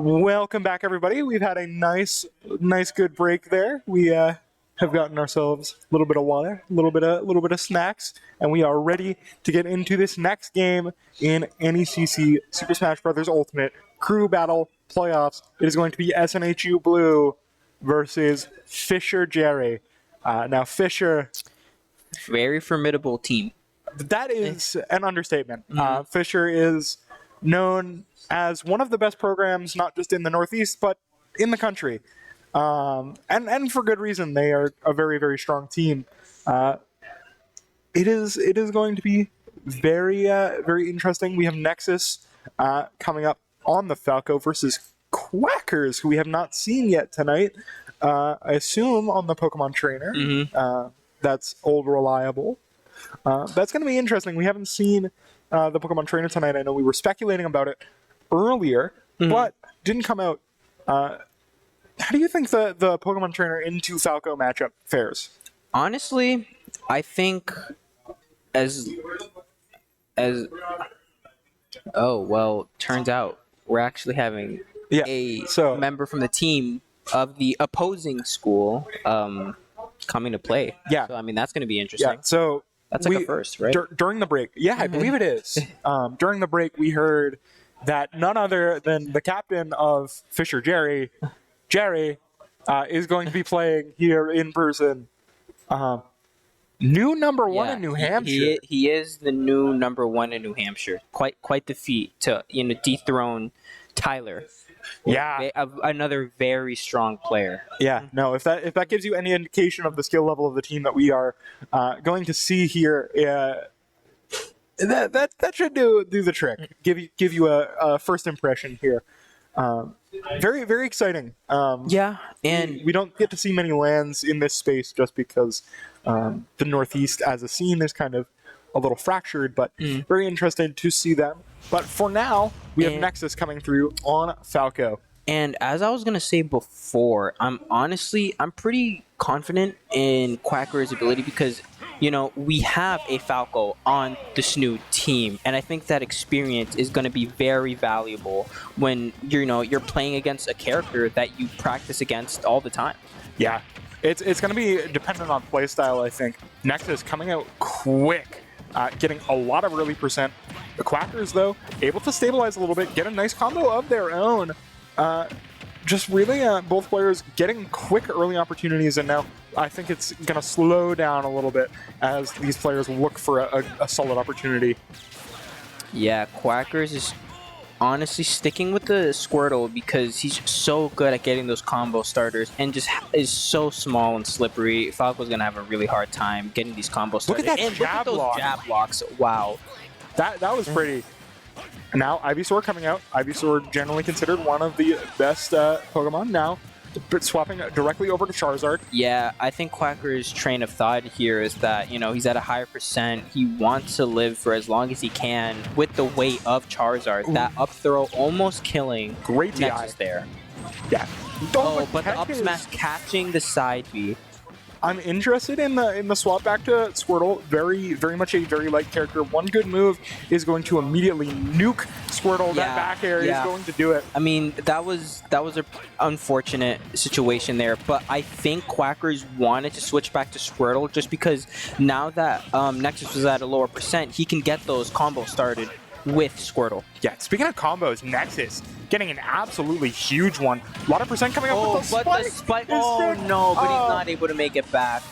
Welcome back, everybody. We've had a nice good break there. We have gotten ourselves a little bit of water, a little bit of snacks, and we are ready to get into this next game in NECC Super Smash Bros. Ultimate Crew Battle Playoffs. It is going to be SNHU Blue versus Fisher Jery. Now, Fisher, very formidable team. That is an understatement. Fisher is known as one of the best programs, not just in the Northeast, but in the country. And for good reason. They are a very strong team. It is going to be very interesting. We have Nexus coming up on the Falco versus Quackers, who we have not seen yet tonight. I assume on the Pokemon Trainer. That's old reliable. That's going to be interesting. We haven't seen the Pokemon Trainer tonight. I know we were speculating about it earlier, but didn't come out. How do you think the Pokemon Trainer into Falco matchup fares? Honestly, I think turns out we're actually having a member from the team of the opposing school coming to play. Yeah. So, I mean, that's going to be interesting. Yeah, so that's like a first, right? During the break. Yeah, I believe it is. During the break, we heard that none other than the captain of Fisher Jery is going to be playing here in person. New number one in New Hampshire. He is the new number one in New Hampshire. Quite the feat to dethrone Tyler. Yeah, another very strong player. Yeah, no. If that gives you any indication of the skill level of the team that we are going to see here, that should do the trick. Give you a first impression here. Very exciting. And we don't get to see many lands in this space just because the Northeast as a scene is kind of a little fractured, but very interested to see them. But for now, we have Nexus coming through on Falco. And as I was going to say before, I'm pretty confident in Quacker's ability because, we have a Falco on the SNHU team. And I think that experience is going to be very valuable when, you're playing against a character that you practice against all the time. Yeah, it's going to be dependent on playstyle, I think. Nexus coming out quick. Getting a lot of early percent. The Quackers, though, able to stabilize a little bit, get a nice combo of their own. Just really both players getting quick early opportunities, and now I think it's going to slow down a little bit as these players look for a solid opportunity. Yeah, Quackers is honestly sticking with the Squirtle because he's so good at getting those combo starters and just is so small and slippery. Falco's going to have a really hard time getting these combo starters. Look at that jab block. Jab blocks. Wow. That was pretty. Now, Ivysaur coming out. Ivysaur generally considered one of the best Pokemon. Now, swapping directly over to Charizard. Yeah, I think Quacker's train of thought here is that, he's at a higher percent. He wants to live for as long as he can with the weight of Charizard. Ooh. That up throw almost killing. Great Nexus there. Yeah. But the up smash catching the side B. I'm interested in the swap back to Squirtle. Very much a very light character. One good move is going to immediately nuke Squirtle. That back air is going to do it. I mean, that was an unfortunate situation there, but I think Quackers wanted to switch back to Squirtle just because now that Nexus was at a lower percent, he can get those combos started with Squirtle. Yeah, speaking of combos, Nexus getting an absolutely huge one. A lot of percent coming up with the spike. The spike. Oh no, but he's not able to make it back.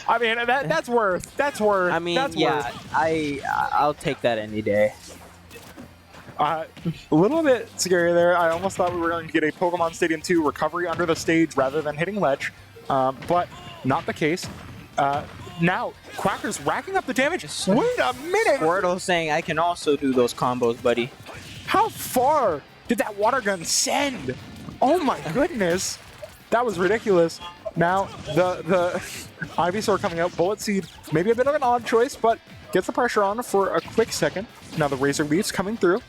I mean, that's worth. I mean, I'll take that any day. A little bit scary there. I almost thought we were going to get a Pokemon Stadium 2 recovery under the stage rather than hitting ledge, but not the case. Now, Quacker's racking up the damage. Wait a minute! Squirtle saying, I can also do those combos, buddy. How far did that water gun send? Oh my goodness. That was ridiculous. Now, the Ivysaur coming out. Bullet Seed, maybe a bit of an odd choice, but gets the pressure on for a quick second. Now the Razor Leaf's coming through.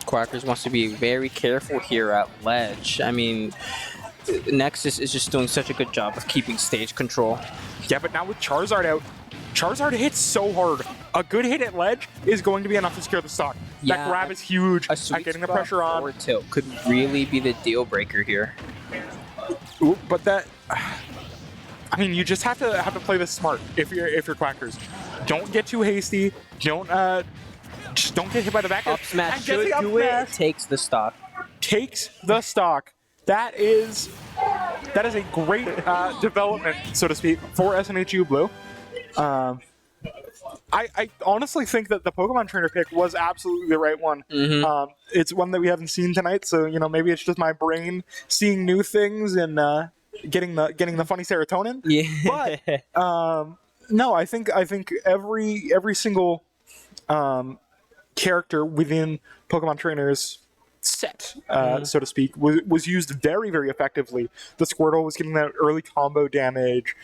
Quackers wants to be very careful here at ledge. I mean, Nexus is just doing such a good job of keeping stage control. Yeah, but now with Charizard out, Charizard hits so hard. A good hit at ledge is going to be enough to secure the stock. That grab is huge. A sweet Getting the spot pressure on. forward tilt could really be the deal breaker here. Ooh, but that, I mean, you just have to play this smart if you're Quackers. Don't get too hasty. Just don't get hit by the back. Up smash And should get the up do it. smash. Takes the stock. Takes the stock. That is a great development, so to speak, for SNHU Blue. I honestly think that the Pokemon Trainer pick was absolutely the right one. It's one that we haven't seen tonight, so maybe it's just my brain seeing new things and getting the funny serotonin. Yeah. But no, I think every single character within Pokemon Trainers set, so to speak, was used very, very effectively. The Squirtle was getting that early combo damage.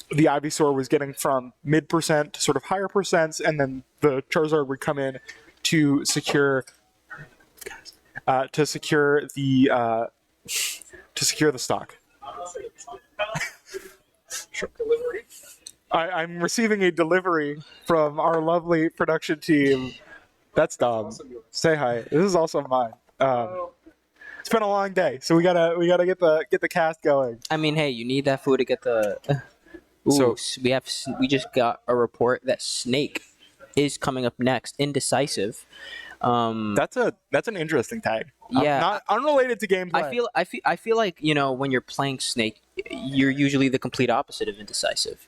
The Ivysaur was getting from mid% to sort of higher percents, and then the Charizard would come in to secure the stock. I'm receiving a delivery from our lovely production team. That's Dom. Say hi. This is also mine. It's been a long day, so we gotta get the cast going. I mean, hey, you need that food to get the. Ooh, so we just got a report that Snake is coming up next. Indecisive. That's an interesting tag. Yeah, not unrelated to gameplay. I feel like when you're playing Snake, you're usually the complete opposite of indecisive.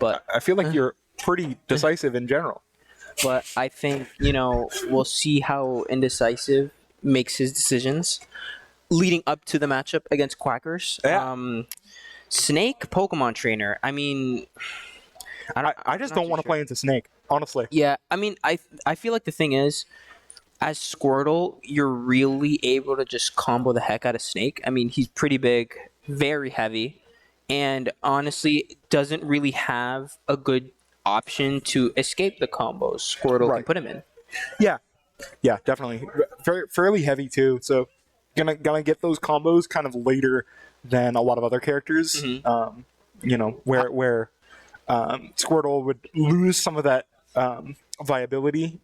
But I feel like you're pretty decisive in general. But I think we'll see how indecisive makes his decisions leading up to the matchup against Quackers. Yeah. Snake Pokemon Trainer. I mean, I just don't want to play into Snake, honestly. Yeah, I mean, I feel like the thing is, as Squirtle, you're really able to just combo the heck out of Snake. I mean, he's pretty big, very heavy, and honestly, doesn't really have a good option to escape the combos Squirtle can put him in. Yeah, definitely. Fairly heavy too, so gonna get those combos kind of later than a lot of other characters. Where Squirtle would lose some of that viability.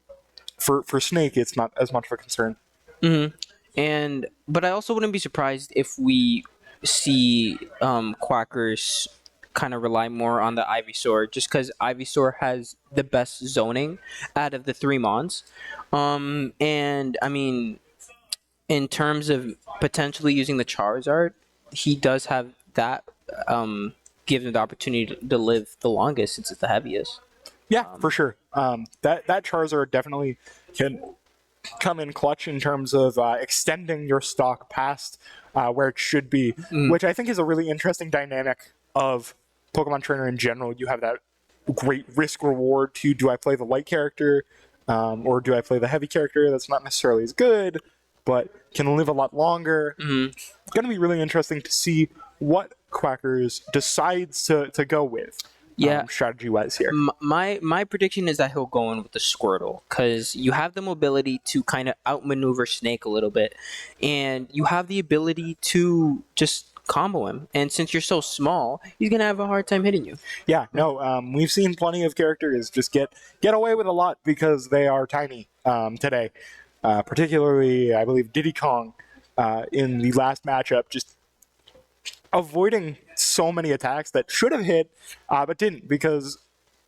For Snake, it's not as much of a concern. But I also wouldn't be surprised if we see Quackers kind of rely more on the Ivysaur, just because Ivysaur has the best zoning out of the 3 Mons. And I mean, in terms of potentially using the Charizard, he does have that give him the opportunity to live the longest since it's the heaviest. Yeah, for sure. That Charizard definitely can come in clutch in terms of extending your stock past where it should be, which I think is a really interesting dynamic of Pokemon Trainer in general. You have that great risk reward to, do I play the light character or do I play the heavy character that's not necessarily as good but can live a lot longer. It's going to be really interesting to see what Quackers decides to go with. Strategy-wise here. My prediction is that he'll go in with the Squirtle, because you have the mobility to kind of outmaneuver Snake a little bit, and you have the ability to just combo him. And since you're so small, he's going to have a hard time hitting you. Yeah, no, we've seen plenty of characters just get away with a lot because they are tiny today. Particularly, I believe, Diddy Kong in the last matchup, just avoiding so many attacks that should have hit, but didn't, because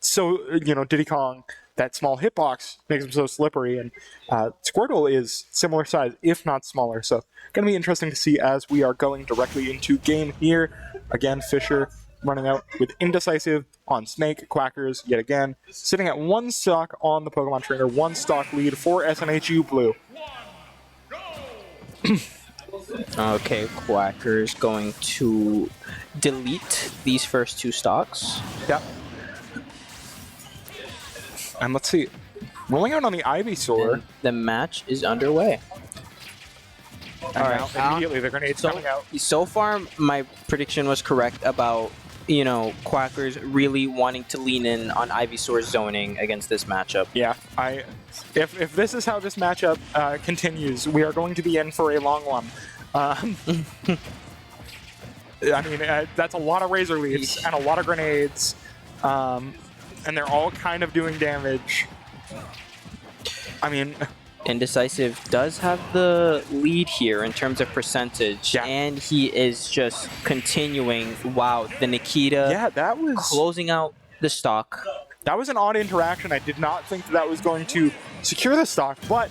Diddy Kong, that small hitbox makes him so slippery, and Squirtle is similar size, if not smaller. So going to be interesting to see as we are going directly into game here. Again, Fisher running out with Indecisive on Snake. Quackers, yet again, sitting at 1 stock on the Pokemon Trainer, 1 stock lead for SNHU Blue. Okay, Quackers going to delete these first 2 stocks. Yep. And let's see. Rolling out on the Ivysaur. And the match is underway. And now, immediately the grenade's coming out. So far, my prediction was correct about, Quackers really wanting to lean in on Ivysaur's zoning against this matchup. Yeah, if this is how this matchup continues, we are going to be in for a long one. I mean, that's a lot of Razor Leafs and a lot of grenades, and they're all kind of doing damage. I mean, Indecisive does have the lead here in terms of percentage, Yeah. and he is just continuing. Wow, the Nikita yeah, that was closing out the stock. an odd interaction. I did not think that was going to secure the stock, but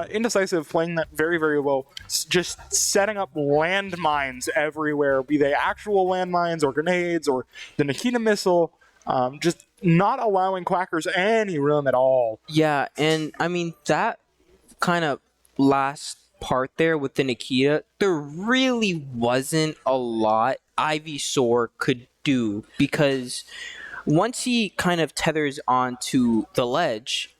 Indecisive playing that very, very low, just setting up landmines everywhere, be they actual landmines or grenades or the Nikita missile, just not allowing Quackers any room at all. Yeah, and I mean that kind of last part there with the Nikita, there really wasn't a lot Ivysaur could do, because once he kind of tethers onto the ledge,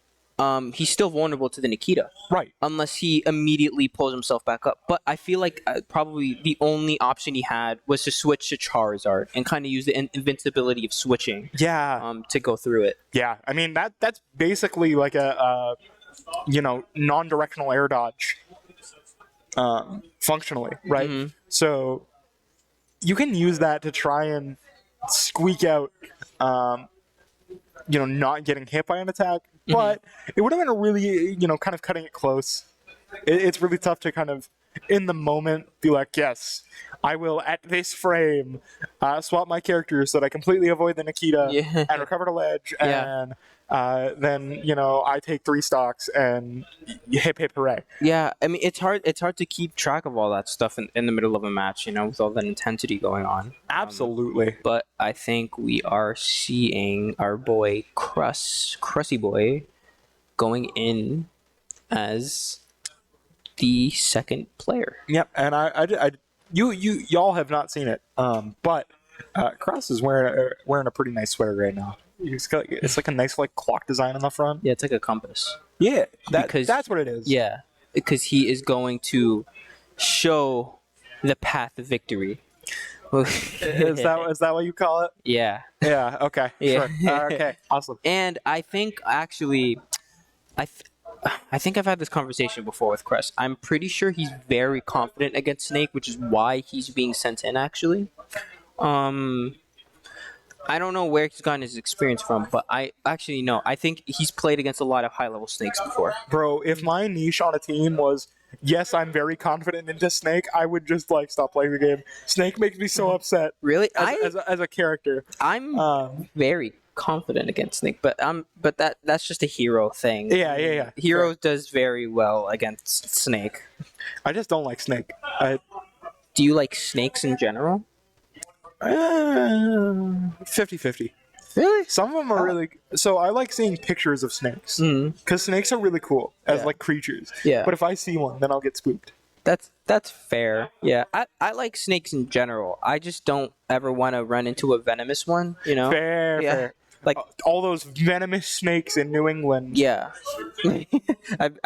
he's still vulnerable to the Nikita. Right. Unless he immediately pulls himself back up. But I feel like probably the only option he had was to switch to Charizard and kind of use the invincibility of switching Yeah. to go through it. Yeah. I mean, that's basically like a non-directional air dodge, functionally, right? Mm-hmm. So you can use that to try and squeak out, not getting hit by an attack, but it would have been a really, kind of cutting it close. It's really tough to kind of, in the moment, be like, yes, I will, at this frame, swap my characters so that I completely avoid the Nikita and recover the ledge, and then, I take 3 stocks and hip hooray. Yeah, I mean it's hard to keep track of all that stuff in the middle of a match, with all that intensity going on. Absolutely. But I think we are seeing our boy Crusty Boy going in as the second player. Yep, and y'all have not seen it, but Cross is wearing a pretty nice sweater right now. It's like a nice clock design on the front. Yeah, it's like a compass. Yeah, Because- that's what it is. Yeah, because he is going to show the path of victory. Is that what you call it? Yeah. Yeah. Okay. Yeah. Sure. Okay. Awesome. And I think actually, I think I've had this conversation before with Crest. I'm pretty sure he's very confident against Snake, which is why he's being sent in. Actually, I don't know where he's gotten his experience from, but I actually know. I think he's played against a lot of high-level Snakes before. Bro, if my niche on a team was, yes, I'm very confident into Snake, I would just stop playing the game. Snake makes me so upset. Really, As a character. I'm very confident against Snake, but that's just a hero thing. Yeah. Hero does very well against Snake. I just don't like Snake. Do you like snakes in general? 50-50. Really? Some of them are really. So I like seeing pictures of snakes because snakes are really cool as creatures. Yeah. But if I see one, then I'll get spooked. That's fair. Yeah, I like snakes in general. I just don't ever want to run into a venomous one. Fair. Like all those venomous snakes in New England. Yeah. I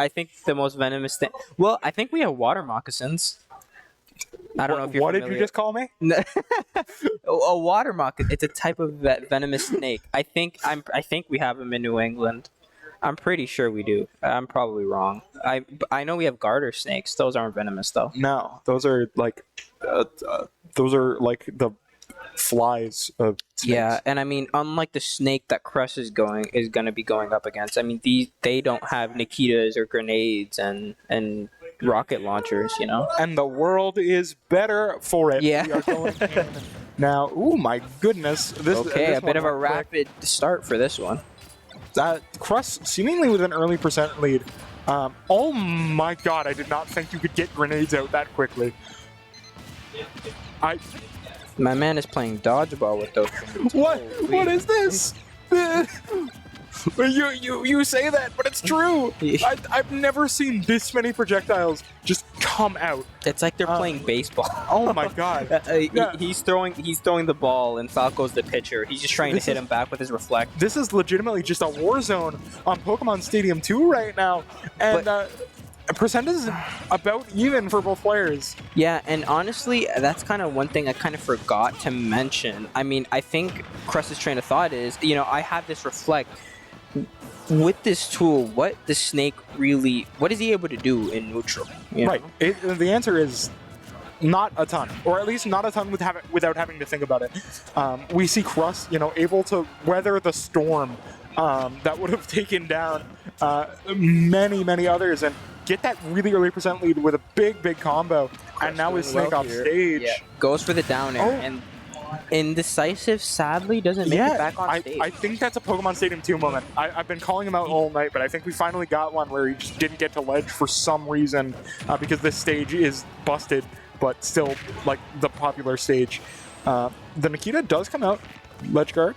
think the most venomous thing. Well, I think we have water moccasins. I don't know if you're What familiar. did you just call me? A water moccasin. It's a type of venomous snake. I think we have them in New England. I'm pretty sure we do. I'm probably wrong. I know we have garter snakes. Those aren't venomous though. No, those are the flies of snakes. Yeah, and I mean, unlike the snake that Crest is going to be going up against. I mean, they don't have Nikitas or grenades and rocket launchers, And the world is better for it. Yeah. We are going in now. Ooh, my goodness. This a bit one of a went quick. rapid start for this one. Crust seemingly with an early percent lead. Oh my god, I did not think you could get grenades out that quickly. My man is playing dodgeball with those things. What? Holy. What is this? You say that, but it's true. I've never seen this many projectiles just come out. It's like they're playing baseball. Oh my god. Yeah. He's throwing the ball, and Falco's the pitcher. He's just trying to hit him back with his reflect. This is legitimately just a war zone on Pokemon Stadium 2 right now, and percent is about even for both players. Yeah, and honestly, that's kind of one thing I kind of forgot to mention. I mean, I think Crest's train of thought is, I have this reflect. With this tool, what is he able to do in neutral? Right. The answer is not a ton, or at least not a ton without having to think about it. We see Crust, able to weather the storm that would have taken down many others, and get that really early percent lead with a big combo. And now with Doing Snake well off here. stage. Yeah. Goes for the down air, Oh. and Indecisive sadly doesn't make it back on stage. I think that's a Pokemon Stadium 2 moment. I've been calling him out all night, but I think we finally got one where he just didn't get to ledge for some reason because this stage is busted, but still like the popular stage. The Nikita does come out, ledge guard.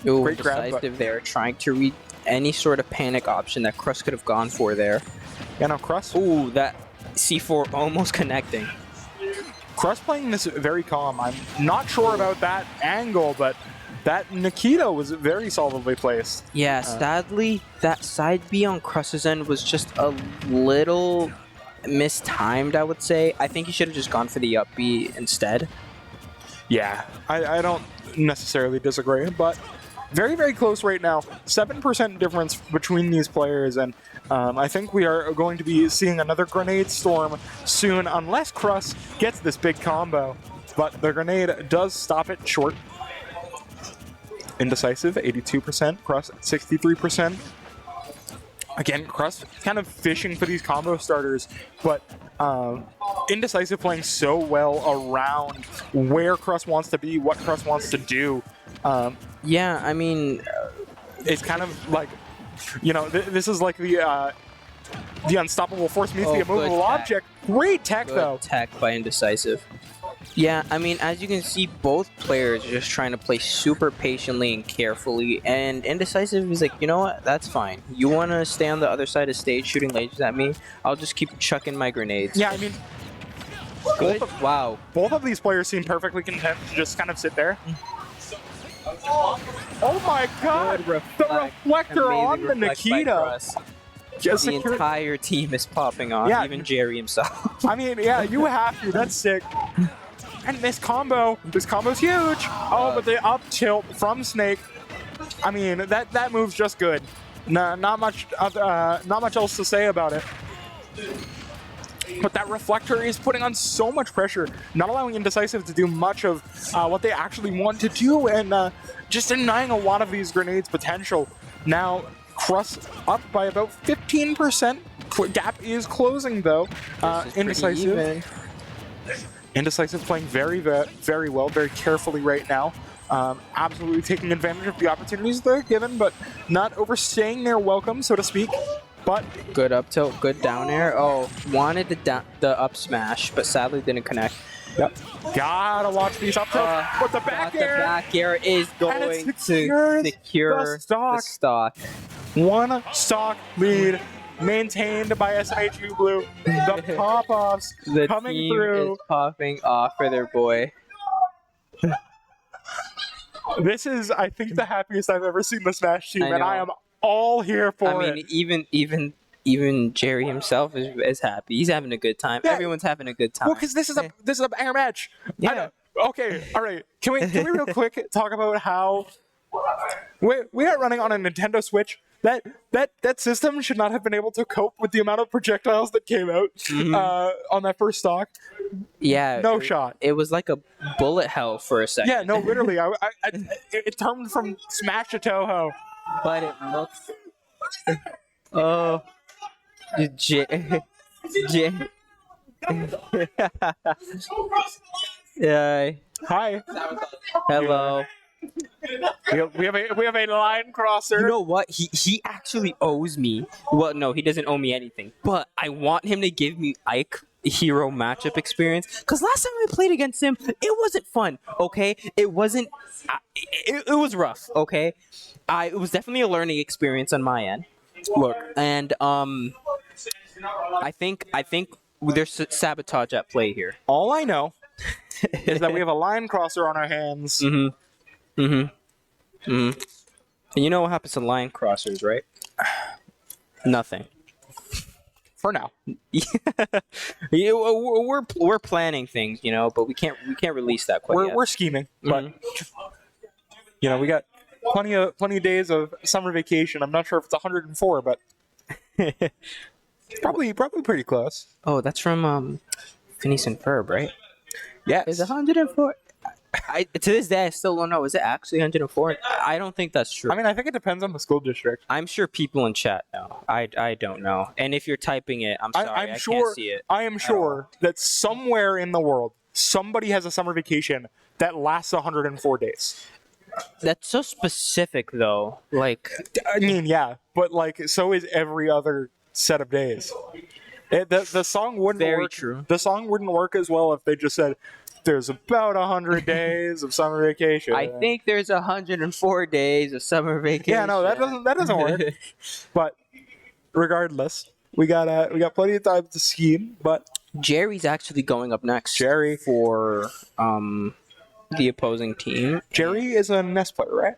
Ooh, Great grab, Indecisive there, trying to read any sort of panic option that Crust could have gone for there. Yeah, no, Crust. Ooh, that C4 almost connecting. Crust playing this very calm. I'm not sure about that angle, but that Nikita was very solidly placed. Yeah, sadly, that side B on Crust's end was just a little mistimed, I would say. I think he should have just gone for the up B instead. Yeah, I don't necessarily disagree, but very close right now. 7% difference between these players, and I think we are going to be seeing another grenade storm soon, unless Crust gets this big combo. But the grenade does stop it short. Indecisive, 82%, Crust 63%. Again, Crust kind of fishing for these combo starters, but Indecisive playing so well around where Crust wants to be, what Crust wants to do. Yeah, I mean, It's kind of like, you know, this is like the unstoppable force meets the good immovable tech. object. Great tech, good though. tech by Indecisive. Yeah, I mean, as you can see, both players are just trying to play super patiently and carefully, and Indecisive is like, you know what, that's fine. You want to stay on the other side of stage shooting lasers at me? I'll just keep chucking my grenades. Yeah, I mean, Good. Wow. both of these players seem perfectly content to just kind of sit there. Oh my god! Good The reflector on Amazing the reflect by Nikita! Crust. Just The secured- entire team is popping off, Yeah. even Jery himself. I mean, yeah, you have to. That's sick. And this combo's huge. Oh, but the up tilt from Snake. I mean, that move's just good. Not much else to say about it. But that reflector is putting on so much pressure, not allowing Indecisive to do much of what they actually want to do, and just denying a lot of these grenades' potential. Now, Crust up by about 15%. Gap is closing, though. This is pretty Indecisive. even. Indecisive playing very well, very carefully right now. Absolutely taking advantage of the opportunities they're given, but not overstaying their welcome, so to speak. But Good up tilt, good down air. Oh, wanted the up smash, but sadly didn't connect. yep, gotta watch these up tilts. But the back But air, the back air is going to secures secure the stock. One stock lead maintained by SNHU Blue. The pop-offs The coming team through. is popping off for their boy. This is, I think, the happiest I've ever seen the Smash team, I and I know. am all here for I it. mean, even Jery himself is happy. He's having a good time. Yeah. Everyone's having a good time. Well, because this is a air match. Yeah. I know. Okay, all right. Can we real quick talk about how we are running on a Nintendo Switch? That system should not have been able to cope with the amount of projectiles that came out on that first stock. Yeah. No shot. It was like a bullet hell for a second. Yeah, no, literally. It turned from Smash to Toho. But it looks. Oh. Yeah. Hi. Hello. We have a line crosser. You know what? He actually owes me. Well, no, he doesn't owe me anything. But I want him to give me Ike hero matchup experience. Because last time I played against him, it wasn't fun. Okay, it wasn't. It was rough. Okay, it was definitely a learning experience on my end. Look, and I think there's sabotage at play here. All I know is that we have a line crosser on our hands. And you know what happens to line crossers, right? Nothing. For now. Yeah, we're planning things, you know, but we can't release that quite yet. We're scheming, but you know, we got plenty of days of summer vacation. I'm not sure if it's 104, but probably pretty close. Oh, that's from Phineas and Ferb, right? Yes. It's 104. To this day, I still don't know. Is it actually 104? I don't think that's true. I mean, I think it depends on the school district. I'm sure people in chat know. I don't know. And if you're typing it, I'm sorry, I can't see it. I am sure that somewhere in the world, somebody has a summer vacation that lasts 104 days. That's so specific, though. Like, I mean, yeah, but like, so is every other set of days. The song wouldn't Very work. true. The song wouldn't work as well if they just said, "There's about 100 days of summer vacation." I think there's 104 days of summer vacation. Yeah, no, that doesn't work. But regardless, we got plenty of time to scheme. But Jery's actually going up next. Jery for the opposing team. Jery is a NES player, right?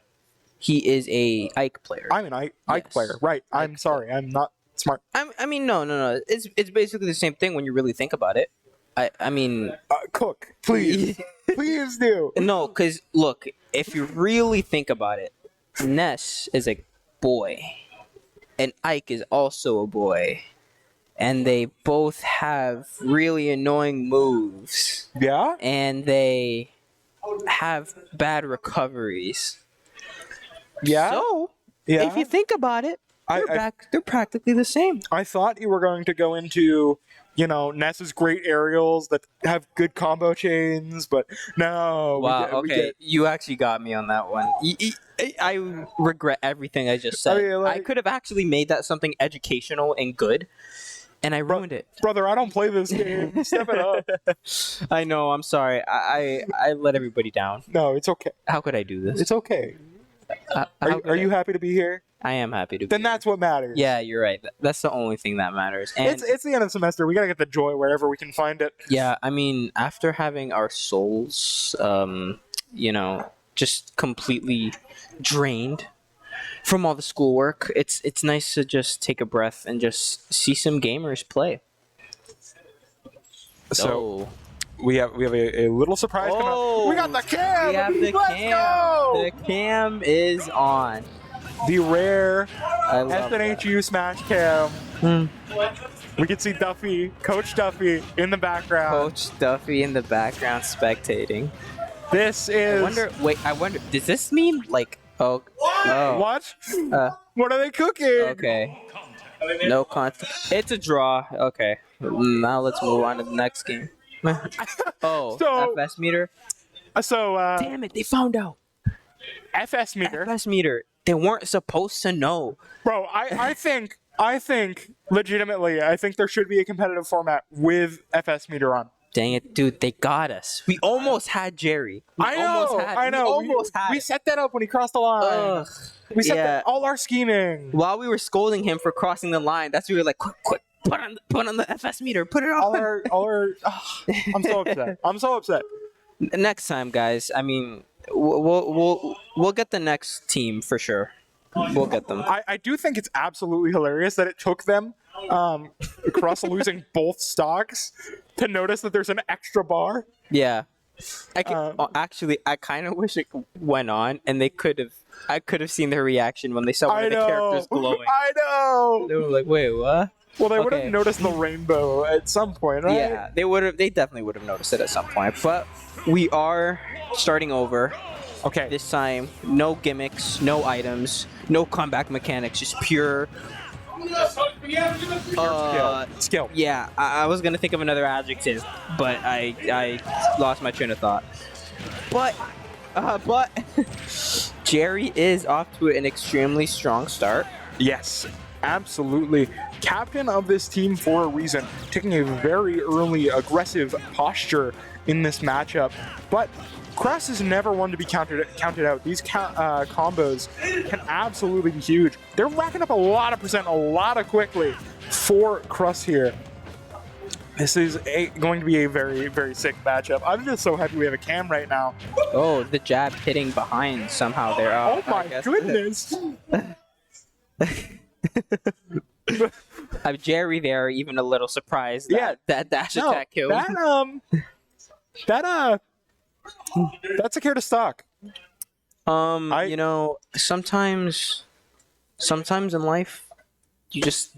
He is a Ike player. I'm an Ike player, right? I'm sorry, I'm not smart. I mean, no. It's basically the same thing when you really think about it. I mean, Cook, please, please do. No, because look, if you really think about it, Ness is a boy, and Ike is also a boy, and they both have really annoying moves, Yeah. and they have bad recoveries. Yeah. So, Yeah. if you think about it, they're practically the same. I thought you were going to go into, Ness's great aerials that have good combo chains, but no. Wow, you actually got me on that one. I regret everything I just said. I could have actually made that something educational and good, and I ruined it. Brother, I don't play this game. Step it up. I know, I'm sorry. I let everybody down. No, it's okay. How could I do this? It's okay. Are you happy to be here? I am happy to be Then that's what matters. Yeah, you're right. That's the only thing that matters. And it's the end of the semester. We got to get the joy wherever we can find it. yeah, I mean, after having our souls, just completely drained from all the schoolwork, it's nice to just take a breath and just see some gamers play. So we have a little surprise coming up. We got the cam. We have the Let's cam. go! The cam is on. The rare I love SNHU Smash Cam. We can see Coach Duffy in the background. Coach Duffy in the background spectating. This is. I wonder, does this mean like, oh. What? What are they cooking? Okay. No contact. It's a draw. Okay. Now let's move on to the next game. So- FS meter. So, Damn it, they found out. FS meter. FS meter. They weren't supposed to know. Bro, I think legitimately, I think there should be a competitive format with FS meter on. Dang it, dude, they got us. We almost had Jery. I know. We set that up when he crossed the line. Ugh. We set all our scheming. While we were scolding him for crossing the line, that's when we were like, quick, put on the FS meter, put it on. I'm so upset. I'm so upset. Next time, guys. I mean, we'll get the next team for sure. We'll get them. I do think it's absolutely hilarious that it took them across losing both stocks to notice that there's an extra bar. Yeah. Actually, I kind of wish it went on, and I could have seen their reation when they saw one of the characters glowing. I know. They were like, "Wait, what?" Well, they would have noticed the rainbow at some point, right? Yeah, they would have. They definitely would have noticed it at some point. But we are starting over. Okay. This time, no gimmicks, no items, no comeback mechanics, just pure. Skill. Yeah, I was gonna think of another adjective, but I lost my train of thought. But Jery is off to an extremely strong start. Yes, absolutely. Captain of this team for a reason, taking a very early aggressive posture in this matchup. But Crest is never one to be counted out. These combos can absolutely be huge. They're racking up a lot of percent, a lot of quickly for Crust here. This is going to be a very, very sick matchup. I'm just so happy we have a cam right now. Oh, the jab hitting behind somehow there. Oh my goodness. Jery there, even a little surprised that dash attack killed. That's a care to stock. Sometimes in life, you just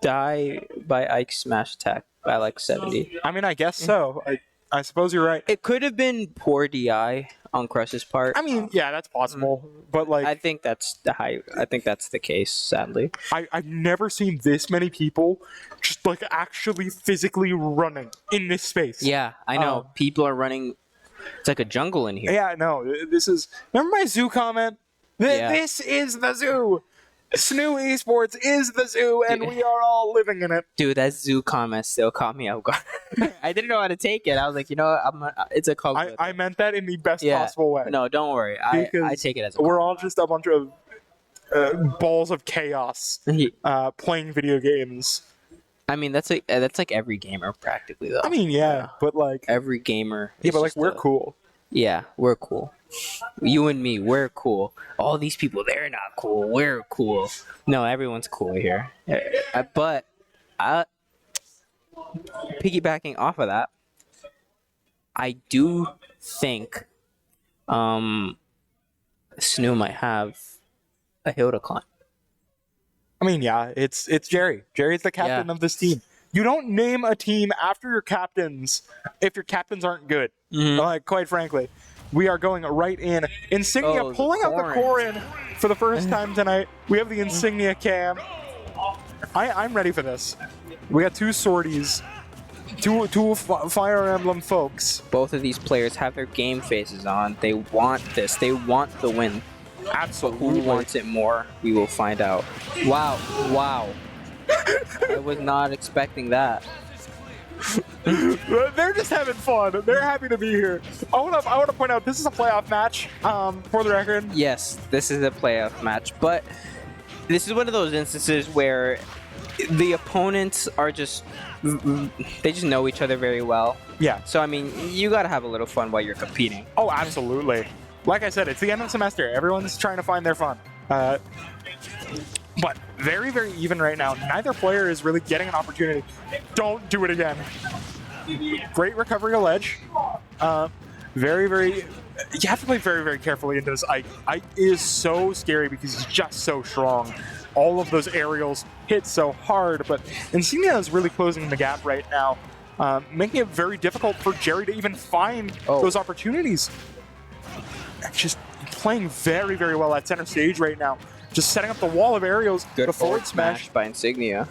die by Ike's smash attack by like 70. I mean, I guess so. I suppose you're right. It could have been poor DI on Crush's part. I mean, yeah, that's possible. But like, I think that's the case, sadly. I've never seen this many people just like actually physically running in this space. Yeah, I know. People are running. It's like a jungle in here. Yeah, no, this is. Remember my zoo comment? Yeah. This is the zoo. SNHU Esports is the zoo, and we are all living in it. Dude, that zoo comment still caught me off guard. I didn't know how to take it. I was like, you know what? It's a compliment. I meant that in the best possible way. No, don't worry. I take it as a compliment. We're all just a bunch of balls of chaos playing video games. I mean, that's like every gamer practically, though. I mean, yeah, but like every gamer. Yeah, but like we're cool. Yeah, we're cool. You and me, we're cool. All these people, they're not cool. We're cool. No, everyone's cool here. But piggybacking off of that, I do think SNHU might have a hill to climb. I mean, yeah, it's Jery. Jery's the captain of this team. You don't name a team after your captains if your captains aren't good. Like, quite frankly, we are going right in. Insignia pulling out the core in for the first time tonight. We have the Insignia cam. I'm ready for this. We got two sorties, two Fire Emblem folks. Both of these players have their game faces on. They want this. They want the win. Absolutely. Who wants it more? We will find out. Wow. I was not expecting that. They're just having fun. They're happy to be here. I want to point out this is a playoff match. For the record. Yes, this is a playoff match, but this is one of those instances where the opponents are they just know each other very well. Yeah. So I mean, you gotta have a little fun while you're competing. Oh, absolutely. Like I said, it's the end of the semester. Everyone's trying to find their fun. But very, very even right now. Neither player is really getting an opportunity. Don't do it again. Great recovery to ledge. Very, very... You have to play very, very carefully into this Ike. Ike is so scary because he's just so strong. All of those aerials hit so hard, but Insignia is really closing the gap right now, making it very difficult for Jery to even find those opportunities. Just playing very, very well at center stage right now. Just setting up the wall of aerials. Good the forward smash by Insignia.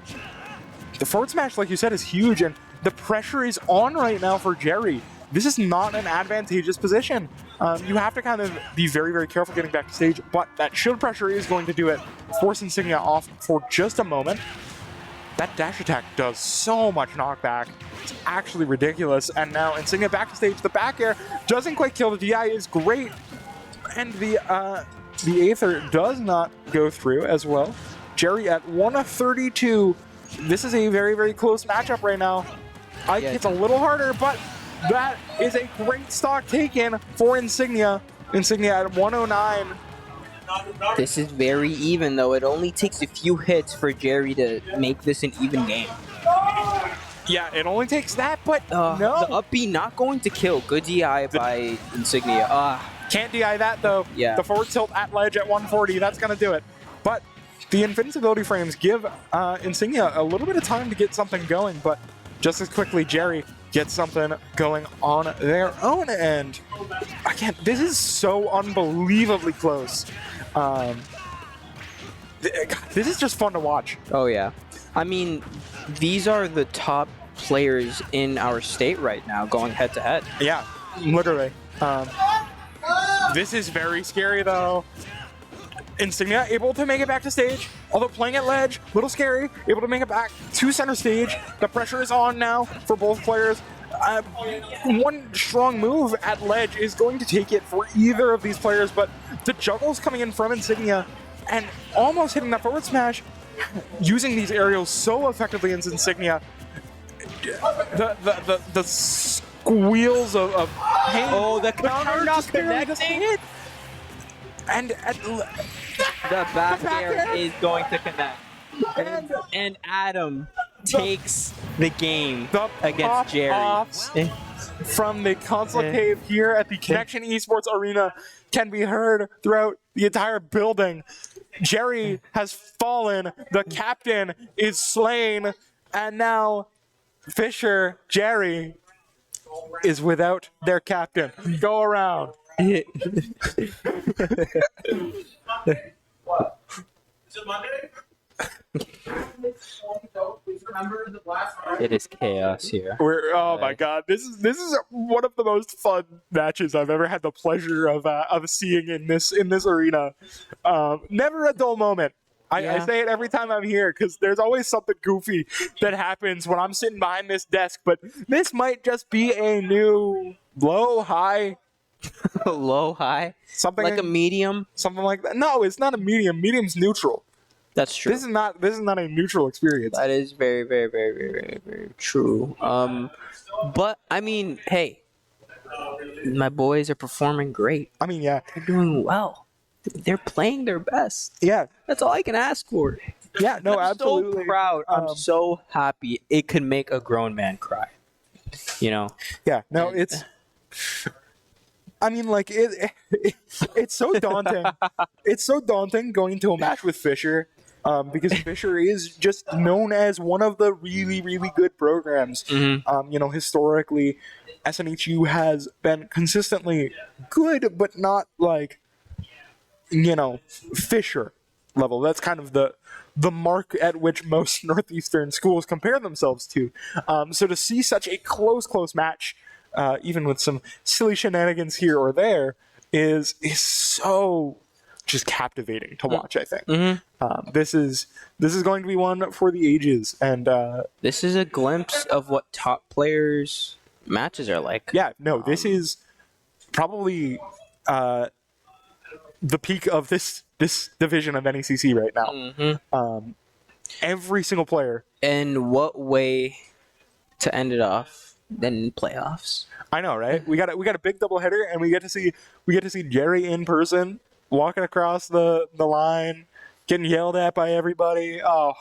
The forward smash, like you said, is huge, and the pressure is on right now for Jery. This is not an advantageous position. You have to kind of be very, very careful getting back to stage, but that shield pressure is going to do it. Force Insignia off for just a moment. That dash attack does so much knockback. It's actually ridiculous. And now Insignia back to stage. The back air doesn't quite kill. The DI is great. And the Aether does not go through as well. Jery at 132. This is a very, very close matchup right now. Ike hits a little harder, but that is a great stock taken for Insignia. Insignia at 109. This is very even, though. It only takes a few hits for Jery to make this an even game. Yeah, it only takes that, but no. The up B not going to kill. Good DI by Insignia. Can't DI that, though. Yeah. The forward tilt at ledge at 140, that's going to do it. But the invincibility frames give Insignia a little bit of time to get something going, but just as quickly, Jery gets something going on their own end. Again, this is so unbelievably close. This is just fun to watch. Oh, yeah. I mean, these are the top players in our state right now going head-to-head. Yeah, literally. This is very scary, though. Insignia able to make it back to stage, although playing at ledge, little scary, able to make it back to center stage. The pressure is on now for both players. One strong move at ledge is going to take it for either of these players, but the juggle's coming in from Insignia and almost hitting that forward smash, using these aerials so effectively in Insignia. The squeals of pain. Oh, the counter not connecting. And the back air is going to connect. And Adam takes the game against Jery. From the console cave here at the Connection Esports Arena can be heard throughout the entire building. Jery has fallen. The captain is slain. And now Fisher, Jery, is without their captain. Go around. It is chaos here. Oh my god, this is one of the most fun matches I've ever had the pleasure of seeing in this arena. Never a dull moment. I say it every time I'm here because there's always something goofy that happens when I'm sitting behind this desk. But this might just be a new low, high, Low, high, something like a medium. something like that. No, it's not a medium. Medium's neutral. That's true. This is not a neutral experience. That is very, very, very, very, very, very true. But I mean, hey, my boys are performing great. I mean, yeah, They're doing well. They're playing their best. yeah, That's all I can ask for. yeah. No, I'm absolutely. so proud. I'm so happy. It could make a grown man cry. You know. Yeah, no, it's. I mean, like it's so daunting. It's so daunting going into a match with Fisher, because Fisher is just known as one of the really, really good programs. Historically, SNHU has been consistently good, but not like, Fisher level. That's kind of the mark at which most Northeastern schools compare themselves to. So to see such a close match, even with some silly shenanigans here or there, is so just captivating to watch. I think this is going to be one for the ages, and this is a glimpse of what top players' matches are like. yeah, no, this is probably the peak of this division of NECC right now. Every single player. And what way to end it off than playoffs? I know, right? We got a big doubleheader, and we get to see Jery in person, walking across the line, getting yelled at by everybody. Oh,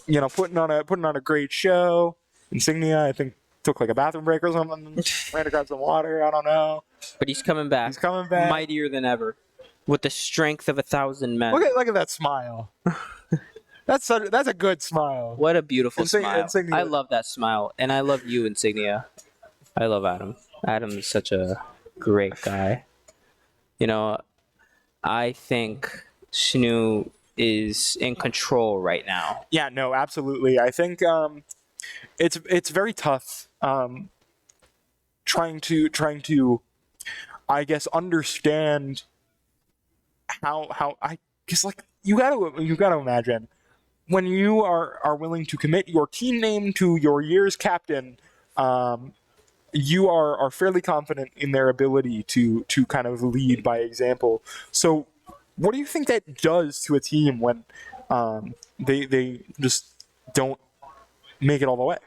putting on a great show. Insignia, I think, took like a bathroom break or something, ran to grab some water. I don't know. But he's coming back. He's coming back, mightier than ever, with the strength of 1,000 men. Look at that smile. That's a good smile. What a beautiful smile. Insignia. I love that smile, and I love you, Insignia. I love Adam. Adam is such a great guy. I think SNHU is in control right now. Yeah, no, absolutely. I think it's very tough trying to I guess understand how I guess, like, you gotta imagine when you are willing to commit your team name to your year's captain. You are fairly confident in their ability to kind of lead by example. So what do you think that does to a team when they just don't make it all the way?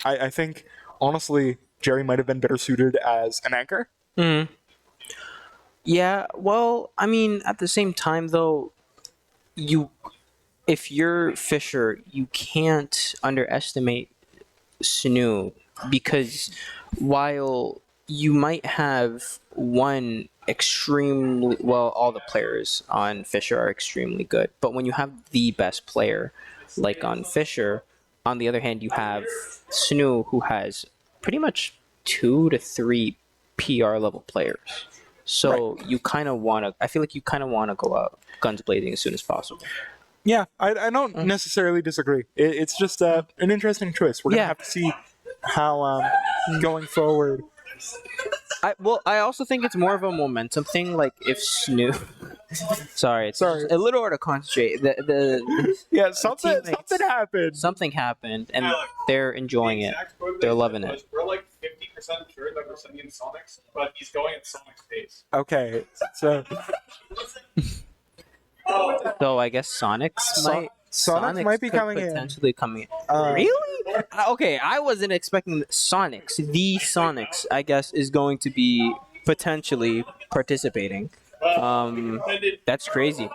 I think, honestly, Jery might have been better suited as an anchor. Yeah, well, I mean, at the same time, though, if you're Fisher, you can't underestimate SNHU, because while you might have one extremely well, all the players on Fisher are extremely good, but when you have the best player like on Fisher, on the other hand, you have SNHU, who has pretty much 2 to 3 PR level players. So you kind of want to. I feel like you kind of want to go out guns blazing as soon as possible. Yeah, I don't necessarily disagree. It's just an interesting choice. We're gonna have to see how going forward. I also think it's more of a momentum thing. Like if SNHU, sorry, it's a little hard to concentrate. Something happened. Something happened, and they're enjoying it. They're loving it. We're like 50% sure that we're sending Sonics, but he's going at Sonic's pace. Okay, so. So I guess Sonics might be coming potentially coming in. Really? Okay, I wasn't expecting Sonics. The Sonics, I guess, is going to be potentially participating. That's crazy.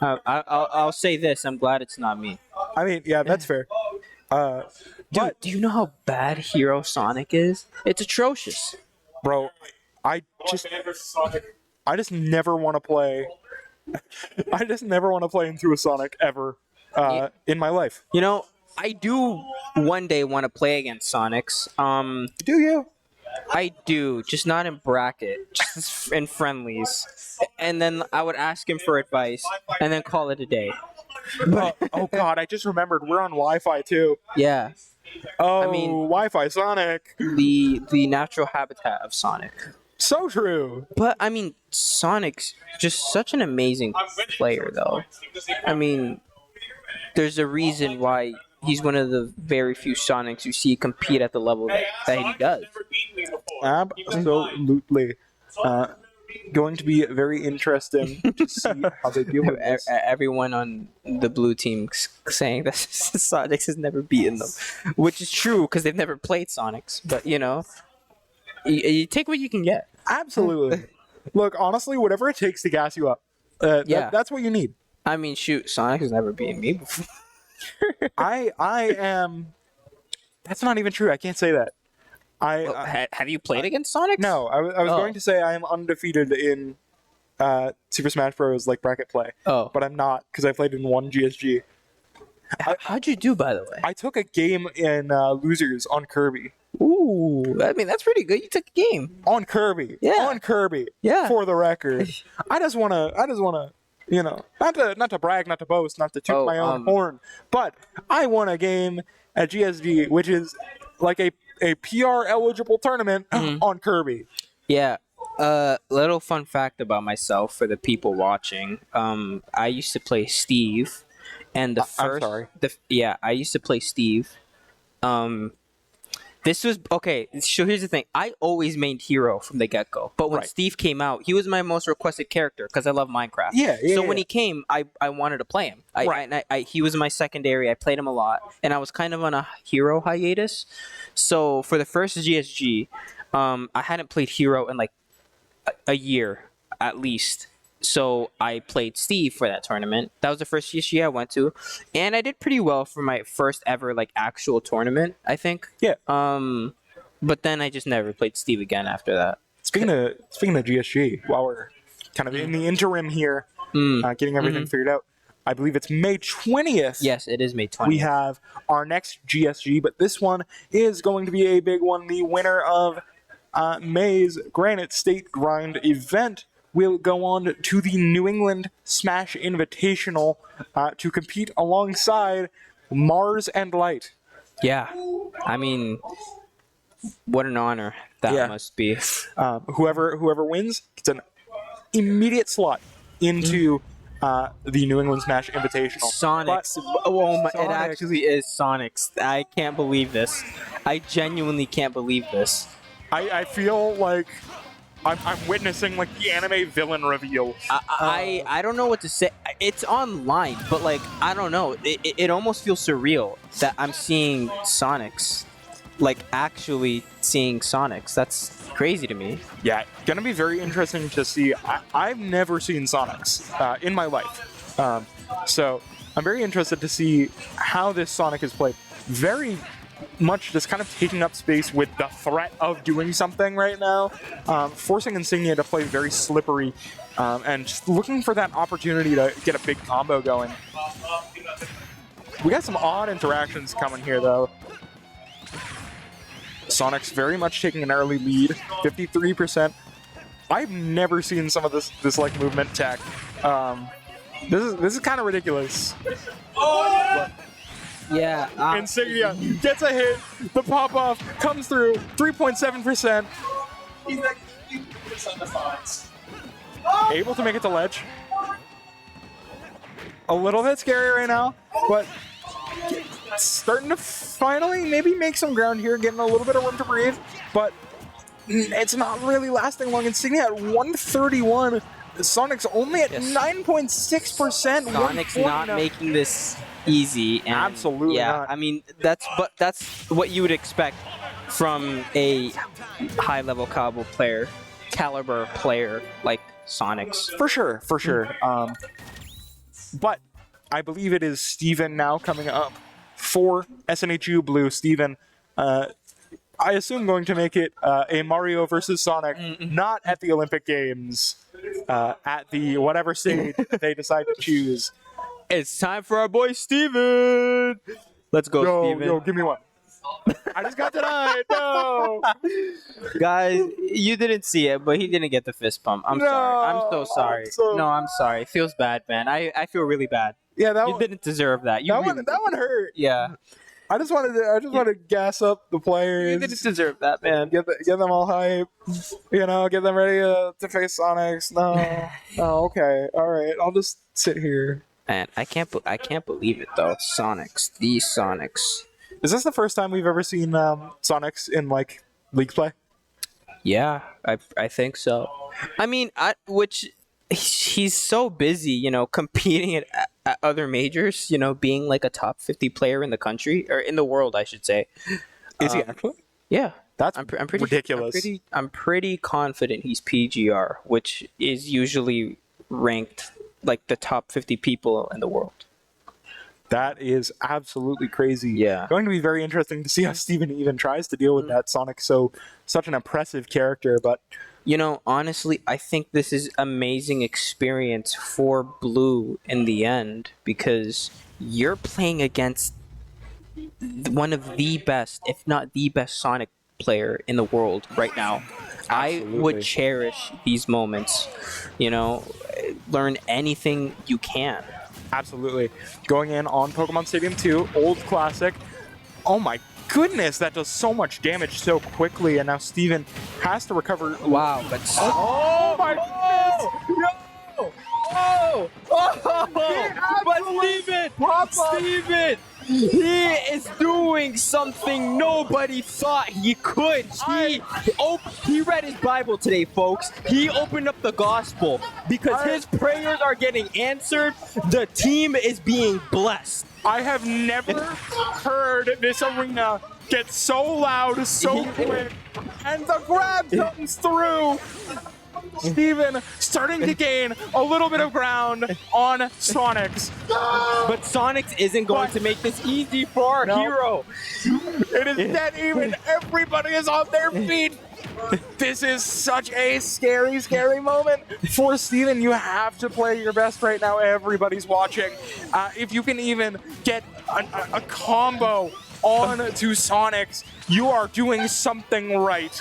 I'll say this: I'm glad it's not me. I mean, yeah, that's fair. Dude, do you know how bad Hero Sonic is? It's atrocious. Bro, I just never want to play. I just never want to play into a Sonic ever in my life. I do one day want to play against Sonics. Do you? I do, just not in bracket, just in friendlies. And then I would ask him for advice, and then call it a day. Oh God, I just remembered we're on Wi-Fi too. Yeah, Oh, mean- Wi-Fi Sonic. the natural habitat of Sonic. So true. But I mean, Sonic's just such an amazing player, though. I mean, there's a reason why he's one of the very few Sonics you see compete at the level that he does. Absolutely. Going to be very interesting to see how they deal with this. Everyone on the blue team saying that Sonics has never beaten them, which is true because they've never played Sonics. But you take what you can get. Absolutely. Look, honestly, whatever it takes to gas you up. That's what you need. I mean, shoot, Sonic has never beaten me before. I am. That's not even true. I can't say that. Have you played against Sonic? No, I was going to say I am undefeated in Super Smash Bros. Like bracket play. Oh. But I'm not because I played in one GSG. How'd you do, by the way? I took a game in losers on Kirby. Ooh, I mean, that's pretty good. You took a game. On Kirby. Yeah. On Kirby. Yeah. For the record. I just wanna not to brag, not to boast, not to toot my own horn, but I won a game at GSG, which is like a PR eligible tournament on Kirby. Yeah. Little fun fact about myself for the people watching. I used to play Steve, and the first. I'm sorry. I used to play Steve. This was okay. So here's the thing. I always mained Hero from the get-go, but when Steve came out, he was my most requested character because I love Minecraft. So when he came, I wanted to play him. He was my secondary. I played him a lot, and I was kind of on a Hero hiatus. So for the first GSG, I hadn't played Hero in like a year at least. So I played Steve for that tournament. That was the first GSG I went to, and I did pretty well for my first ever like actual tournament, I think. Yeah. But then I just never played Steve again after that. Speaking of GSG, while we're kind of in the interim here, getting everything figured out, I believe it's May 20th. Yes, it is May 20th. We have our next GSG, but this one is going to be a big one. The winner of May's Granite State Grind event will go on to the New England Smash Invitational to compete alongside Mars and Light. Yeah, I mean, what an honor that must be. Whoever wins gets an immediate slot into the New England Smash Invitational. Sonics. It actually is Sonics. I can't believe this. I genuinely can't believe this. I feel like I'm witnessing like the anime villain reveal. I don't know what to say. It's online, but like I don't know. It almost feels surreal that I'm seeing Sonics, like actually seeing Sonics. That's crazy to me. Yeah, gonna be very interesting to see. I've never seen Sonics in my life, so I'm very interested to see how this Sonic is played. Very much just kind of taking up space with the threat of doing something right now, forcing Insignia to play very slippery, and just looking for that opportunity to get a big combo going. We got some odd interactions coming here, though. Sonic's very much taking an early lead, 53%. I've never seen some of this like movement tech. This is kind of ridiculous. Yeah. Insignia gets a hit. The pop off comes through. 3.7%. He's like 50% defense. Able to make it to ledge. A little bit scary right now, but starting to finally maybe make some ground here, getting a little bit of room to breathe, but it's not really lasting long. Insignia at 131. Sonic's only at 9.6%. Sonic's not making this easy. And absolutely not. I mean, that's what you would expect from a high-level caliber player like Sonic's. For sure. But I believe it is Steven now coming up for SNHU Blue. Steven, I assume going to make it a Mario versus Sonic, not at the Olympic Games, at the whatever stage they decide to choose. It's time for our boy Steven! Let's go, Steven. Yo, give me one. I just got denied. No. Guys, you didn't see it, but he didn't get the fist pump. I'm sorry. I'm so sorry. No, I'm sorry. It feels bad, man. I feel really bad. Yeah, that You one, didn't deserve that. You really, that one hurt. yeah. I just wanted to gas up the players. You didn't deserve that, man. Get them all hype. You know, get them ready to face Sonics. No. Oh, okay. All right. I'll just sit here. Man, I can't believe it though. These Sonics. Is this the first time we've ever seen Sonics in like league play? Yeah, I think so. I mean, he's so busy, you know, competing at other majors, you know, being like a top 50 player in the country or in the world, I should say. Is he actually? Yeah, That's I'm pretty ridiculous. I'm pretty confident he's PGR, which is usually ranked like the top 50 people in the world. That is absolutely crazy. Yeah. Going to be very interesting to see how Steven even tries to deal with that Sonic. Such an impressive character, but You know, honestly, I think this is amazing experience for Blue in the end because you're playing against one of the best, if not the best Sonic player in the world right now. I would Absolutely. cherish these moments, you know, learn anything you can. absolutely. Going in on Pokemon Stadium 2, old classic. Oh my goodness, that does so much damage so quickly, and now Steven has to recover. Wow, but Oh my goodness! no! Oh! But Steven, he is doing something nobody thought he could. He read his Bible today, folks. He opened up the gospel because his prayers are getting answered. The team is being blessed. I have never heard this arena get so loud, so quick, and the grab comes through. Steven starting to gain a little bit of ground on Sonics. But Sonics isn't going to make this easy for our No. hero. It is dead even. Everybody is on their feet. This is such a scary, scary moment for Steven. You have to play your best right now. Everybody's watching. If you can even get a combo on to Sonics, you are doing something right.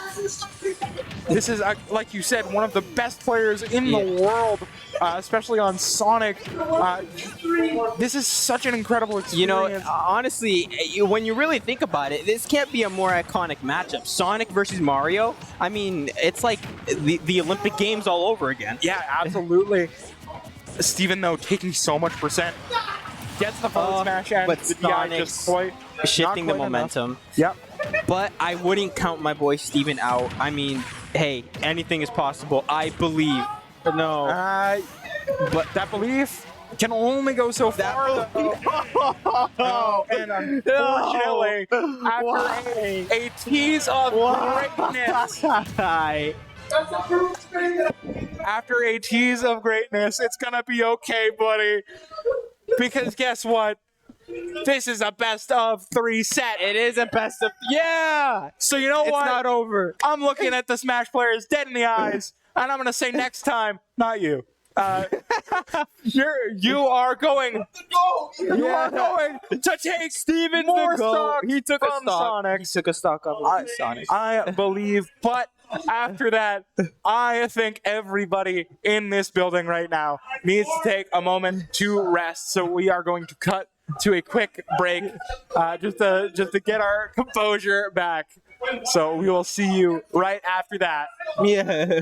This is, like you said, one of the best players in the world, especially on Sonic. This is such an incredible experience. You know, honestly, when you really think about it, this can't be a more iconic matchup. Sonic versus Mario. I mean, it's like the Olympic Games all over again. Yeah, absolutely. Steven, though, taking so much percent. Gets the forward smash and but the DI just Sonic's shifting the not quite momentum. Yep. But I wouldn't count my boy Steven out. I mean, hey, anything is possible. I believe. No. But that belief can only go so far. No, and unfortunately, after a tease of greatness, after a tease of greatness, it's gonna be okay, buddy. Because guess what? This is a best of 3 set. It is a best of. Yeah! So you know It's what? not over. I'm looking at the Smash players dead in the eyes, and I'm gonna say next time, not you. You are going to take Steven's more the GOAT. stock He took a from stock. Sonic. He took a stock of Sonic. I believe, but after that, I think everybody in this building right now needs to take a moment to rest. So we are going to cut to a quick break, just to get our composure back. So we will see you right after that. Yeah.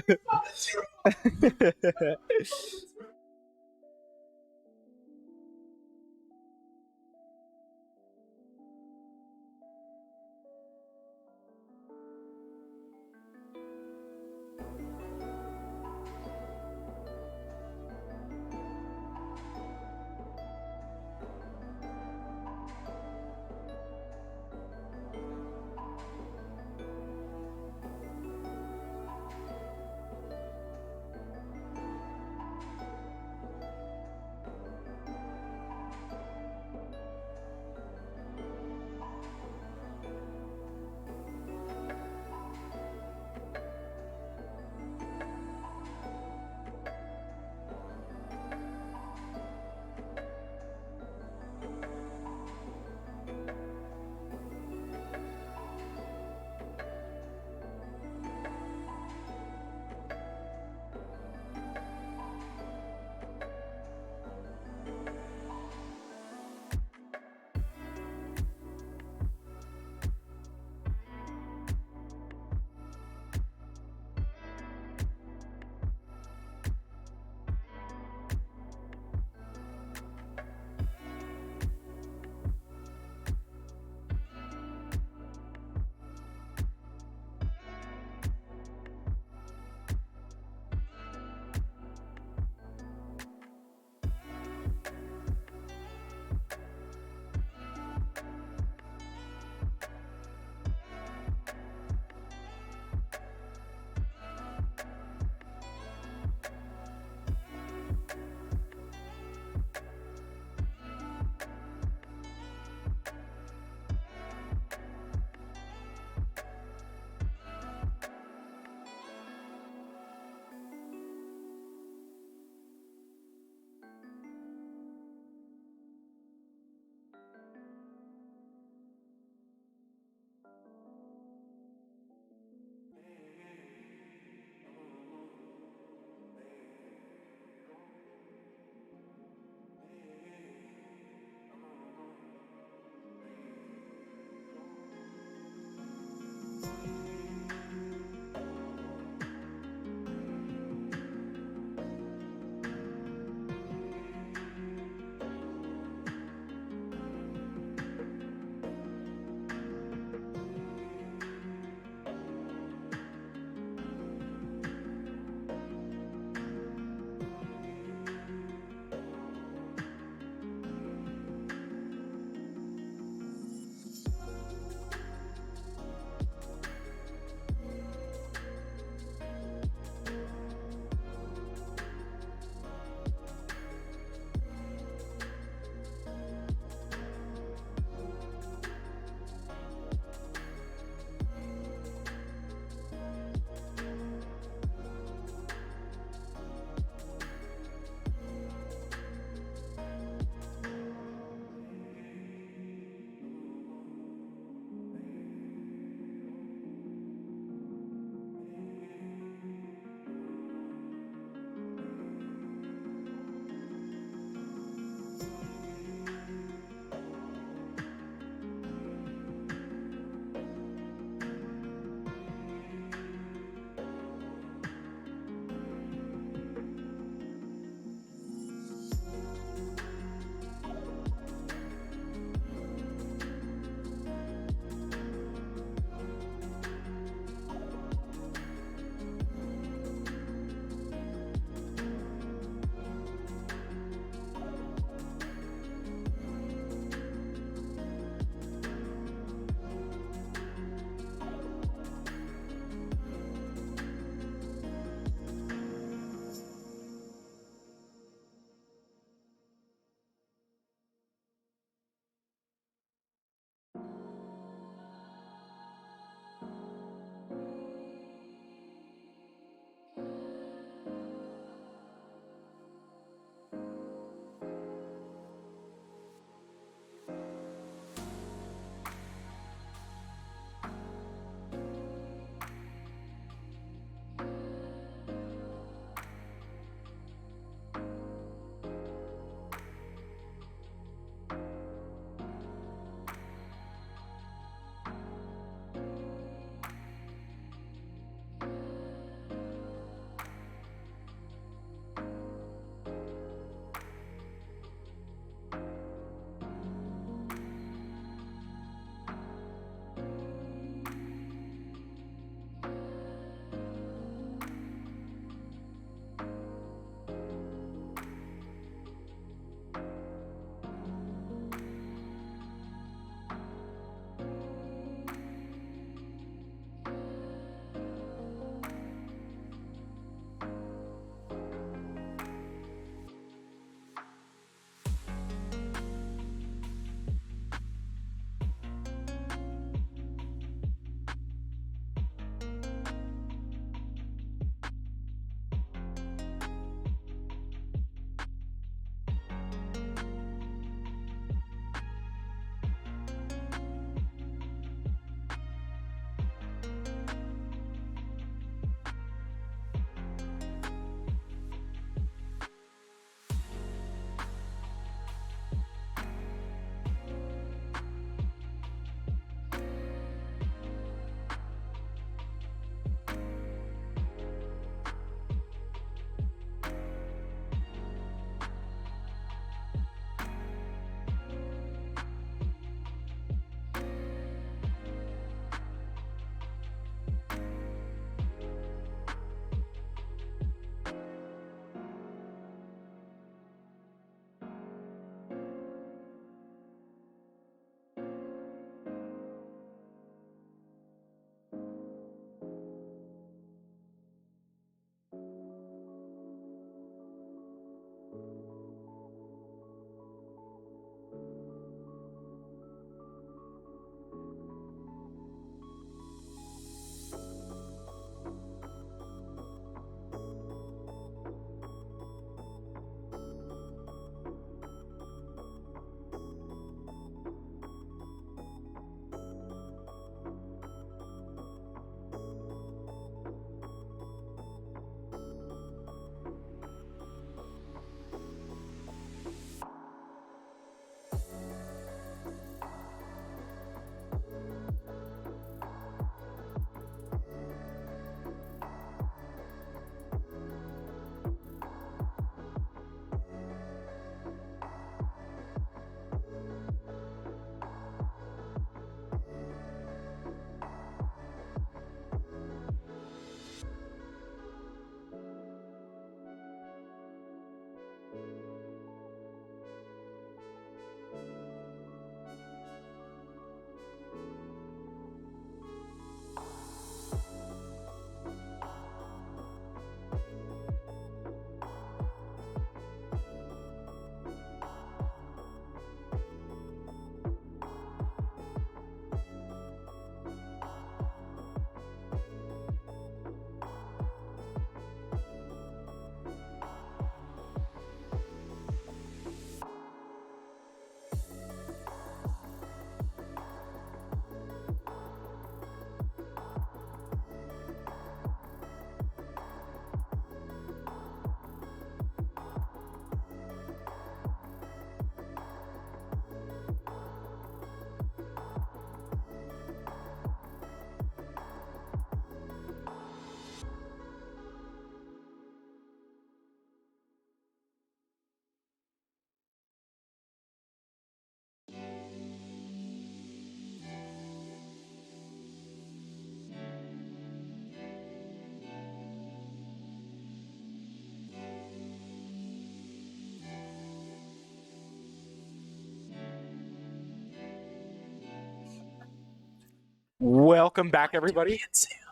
Welcome back, everybody.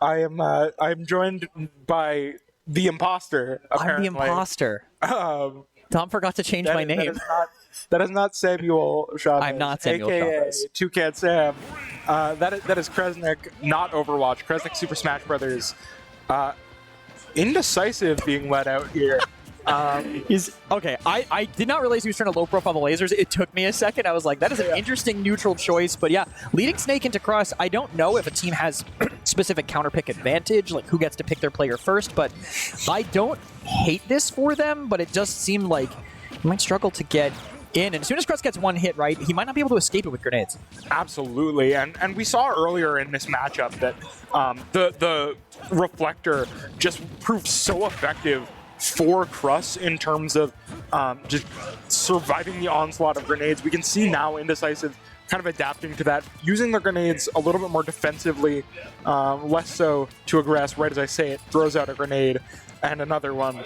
I'm joined by the imposter. Apparently. I'm the imposter. Um, Tom forgot to change my name. That is not Samuel Chavez. I'm not Samuel AKA Chavez. Toucan Sam. That is Kresnik, not Overwatch. Kresnik Super Smash Brothers. Indecisive being let out here. He's okay. I did not realize he was trying to low profile the lasers. It took me a second. I was like, that is an interesting neutral choice. But yeah, leading Snake into Cross, I don't know if a team has specific counter pick advantage, like who gets to pick their player first, but I don't hate this for them, but it does seem like he might struggle to get in. And as soon as Cross gets one hit, right, he might not be able to escape it with grenades. Absolutely. And we saw earlier in this matchup that the Reflector just proved so effective for Cruss in terms of just surviving the onslaught of grenades. We can see now Indecisive kind of adapting to that, using their grenades a little bit more defensively, less so to aggress. Right as I say it, throws out a grenade, and another one,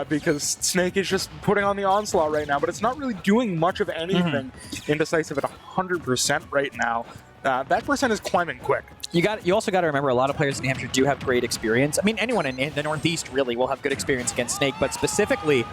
because Snake is just putting on the onslaught right now, but it's not really doing much of anything. Indecisive at 100% right now. That percent is climbing quick. You also got to remember a lot of players in New Hampshire do have great experience. I mean, anyone in the Northeast really will have good experience against Snake, but specifically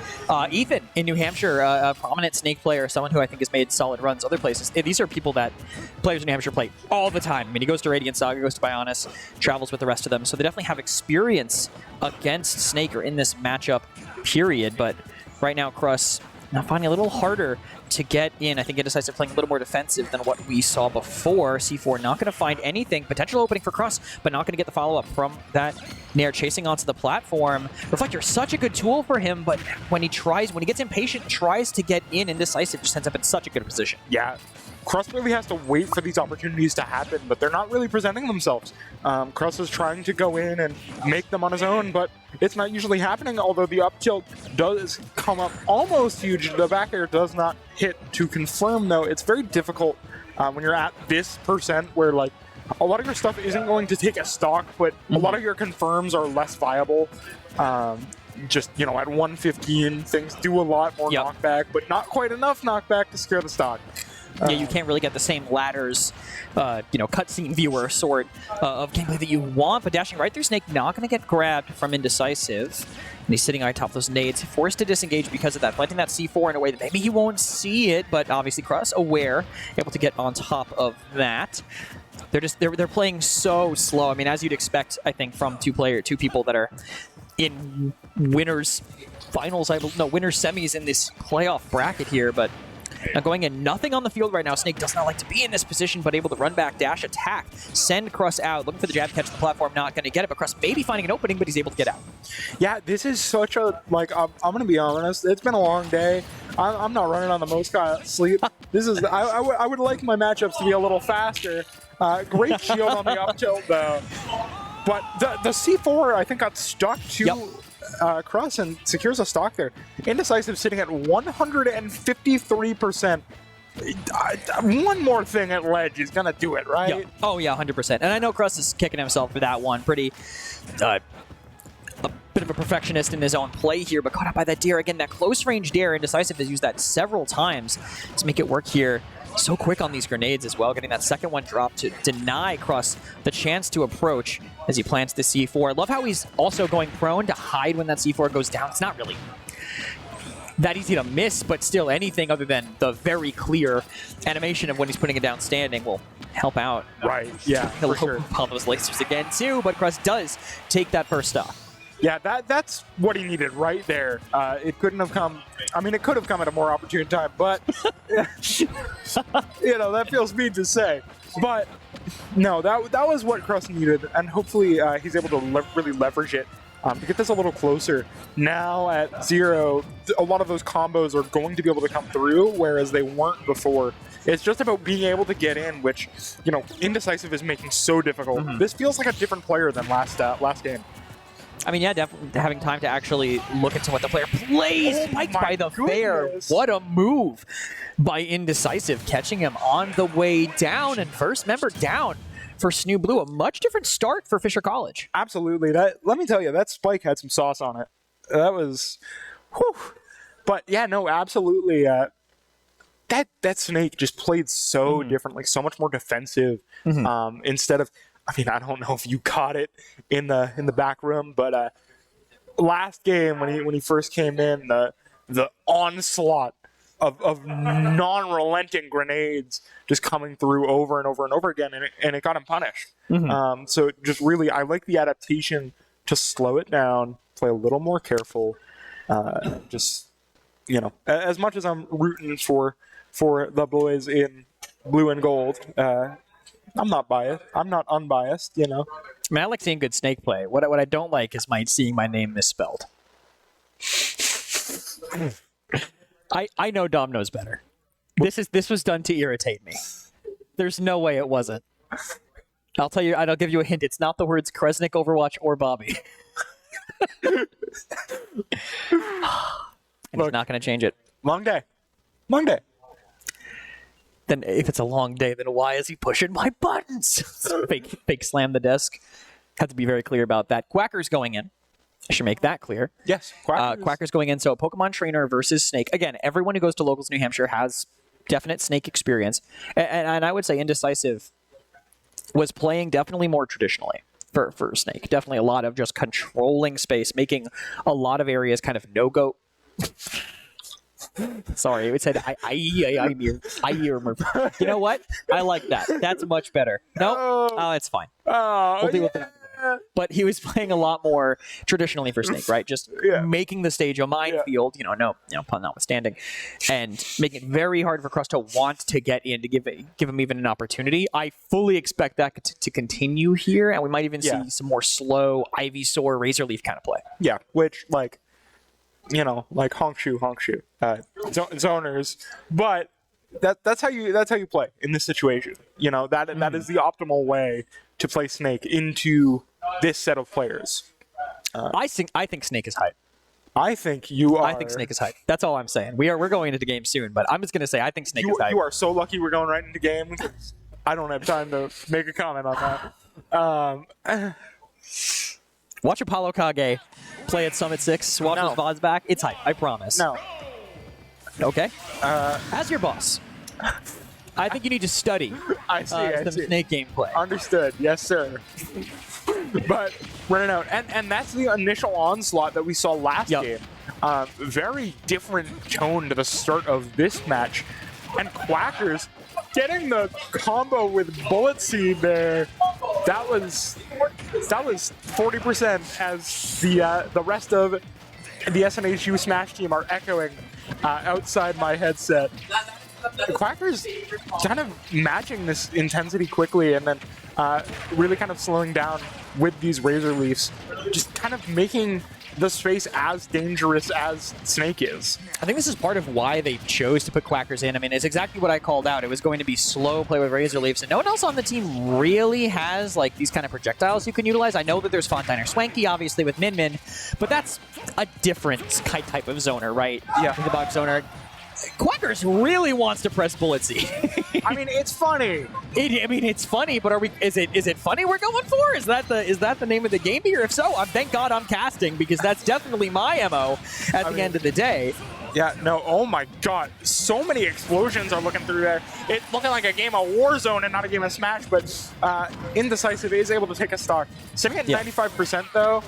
Ethan in New Hampshire, a prominent Snake player, someone who I think has made solid runs other places. These are people that players in New Hampshire play all the time. I mean, he goes to Radiant Saga, goes to Bionis, travels with the rest of them, so they definitely have experience against Snake or in this matchup period, but right now Cruss now finding a little harder to get in. I think Indecisive playing a little more defensive than what we saw before. C4 not going to find anything. Potential opening for Cruss, but not going to get the follow-up from that Nair chasing onto the platform. Reflector, such a good tool for him, but when he gets impatient, tries to get in, Indecisive just ends up in such a good position. Yeah. Cruss really has to wait for these opportunities to happen, but they're not really presenting themselves. Cruss is trying to go in and make them on his own, but it's not usually happening, although the up tilt does come up almost huge. The back air does not hit to confirm, though. It's very difficult when you're at this percent where, like, a lot of your stuff isn't going to take a stock, but a lot of your confirms are less viable. Just, at 115, things do a lot more knockback, but not quite enough knockback to scare the stock. Yeah, you can't really get the same ladders, cutscene viewer sort of gameplay that you want, but dashing right through Snake, not going to get grabbed from Indecisive. And he's sitting on top of those nades, forced to disengage because of that, planting that C4 in a way that maybe he won't see it, but obviously Cruss aware, able to get on top of that. They're playing so slow. I mean, as you'd expect, I think, from two people that are in winners semis in this playoff bracket here, but now going in, nothing on the field right now. Snake does not like to be in this position, but able to run back, dash, attack, send Cruss out, looking for the jab, catch the platform, not going to get it, but Cruss maybe finding an opening, but he's able to get out. Yeah, this is such a, I'm going to be honest, it's been a long day. I'm not running on the most sleep. I would like my matchups to be a little faster. Great shield on the up tilt, though. But the C4, I think, got stuck to Cruss and secures a stock there. Indecisive sitting at 153%. One more thing at ledge is going to do it, right? Yeah. Oh, yeah, 100%. And I know Cruss is kicking himself for that one. Pretty... a bit of a perfectionist in his own play here, but caught up by that dare. Again, that close-range dare, Indecisive has used that several times to make it work here. So quick on these grenades as well, getting that second one dropped to deny Cruss the chance to approach as he plants the C4. I love how he's also going prone to hide when that C4 goes down. It's not really that easy to miss, but still anything other than the very clear animation of when he's putting it down standing will help out. Right, yeah, He'll for sure. pop those lasers again too, but Cruss does take that first stock. Yeah, that's what he needed right there. It couldn't have come... I mean, it could have come at a more opportune time, but... that feels mean to say. But, no, that was what Cruss needed, and hopefully he's able to really leverage it to get this a little closer. Now at 0, a lot of those combos are going to be able to come through, whereas they weren't before. It's just about being able to get in, which, Indecisive is making so difficult. This feels like a different player than last game. I mean, yeah, definitely having time to actually look into what the player plays. Spiked by the fair. What a move by Indecisive, catching him on the way down. And first member down for SNHU Blue. A much different start for Fisher College. Absolutely. Let me tell you, that spike had some sauce on it. That was... Whew. But, yeah, no, absolutely. that Snake just played so differently, so much more defensive. Instead of, I mean, I don't know if you caught it in the back room, but last game when he first came in, the onslaught of non-relenting grenades just coming through over and over and over again, and it got him punished. So just really, I like the adaptation to slow it down, play a little more careful. Just, you know, as much as I'm rooting for the boys in blue and gold, I'm not biased. I'm not unbiased, you know. I mean, I like seeing good Snake play. What I don't like is seeing my name misspelled. I know Dom knows better. This was done to irritate me. There's no way it wasn't. I'll tell you. I'll give you a hint. It's not the words Kresnik, Overwatch, or Bobby. And he's not going to change it. Long day. Long day. Then if it's a long day, then why is he pushing my buttons? fake slam the desk. Have to be very clear about that. Quacker's going in. I should make that clear. Yes, Quacker's going in. So Pokemon Trainer versus Snake. Again, everyone who goes to Locals New Hampshire has definite Snake experience. And I would say Indecisive was playing definitely more traditionally for Snake. Definitely a lot of just controlling space, making a lot of areas kind of no-go. Sorry, it said I hear. You know what? I like that. That's much better. No, oh, it's fine. We'll deal with it. But he was playing a lot more traditionally for Snake, right? Just making the stage a minefield, no pun notwithstanding, and making it very hard for Crust to want to get in to give him even an opportunity. I fully expect that to continue here, and we might even see some more slow Ivysaur, Razor Leaf kind of play. Yeah, which like honk shoe, zoners, but that's how you play in this situation. That is the optimal way to play Snake into this set of players. I think Snake is hype. I think you are. I think Snake is hype. That's all I'm saying. We're going into game soon, but I'm just going to say I think Snake is hype. You are so lucky we're going right into game. I don't have time to make a comment on that. Watch Apollo Kage play at Summit 6, swap his VODs back. It's hype, I promise. No. Okay. As your boss, I think you need to study some Snake gameplay. Understood. Yes, sir. But running out. And that's the initial onslaught that we saw last game. Very different tone to the start of this match. And Quackers getting the combo with Bullet Seed there. That was 40% as the rest of the SNHU Smash team are echoing outside my headset. The Quackers kind of matching this intensity quickly and then really kind of slowing down with these Razor Leafs, just kind of making the space as dangerous as Snake is. I think this is part of why they chose to put Quackers in. I mean, it's exactly what I called out. It was going to be slow play with Razor Leafs, and no one else on the team really has like these kind of projectiles you can utilize. I know that there's Fontaine or Swanky, obviously, with Min Min, but that's a different type of zoner, right? Yeah. The box zoner. Quackers really wants to press Bullet Seed. I mean, it's funny. It's funny, but is it funny we're going for? Is that the name of the game here? If so, thank God I'm casting, because that's definitely my MO at the end of the day. Yeah, no, oh my God. So many explosions are looking through there. It's looking like a game of Warzone and not a game of Smash, but Indecisive is able to take a stock. Sitting at 95% though,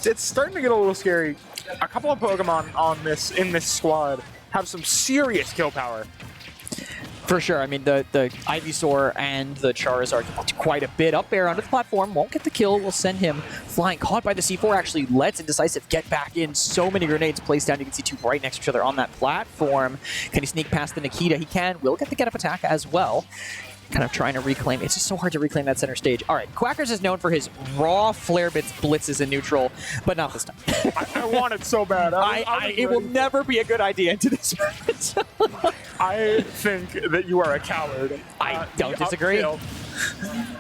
it's starting to get a little scary. A couple of Pokemon in this squad have some serious kill power. For sure. I mean, the Ivysaur and the Charizard quite a bit up there under the platform. Won't get the kill. Will send him flying. Caught by the C4. Actually lets Indecisive get back in. So many grenades placed down. You can see two right next to each other on that platform. Can he sneak past the Nikita? He can. Will get the get-up attack as well. Kind of trying to reclaim. It's just so hard to reclaim that center stage. All right, Quackers is known for his raw flare bits blitzes in neutral, but not this time. I want it so bad. It will never be a good idea into this match. I think that you are a coward. I don't disagree.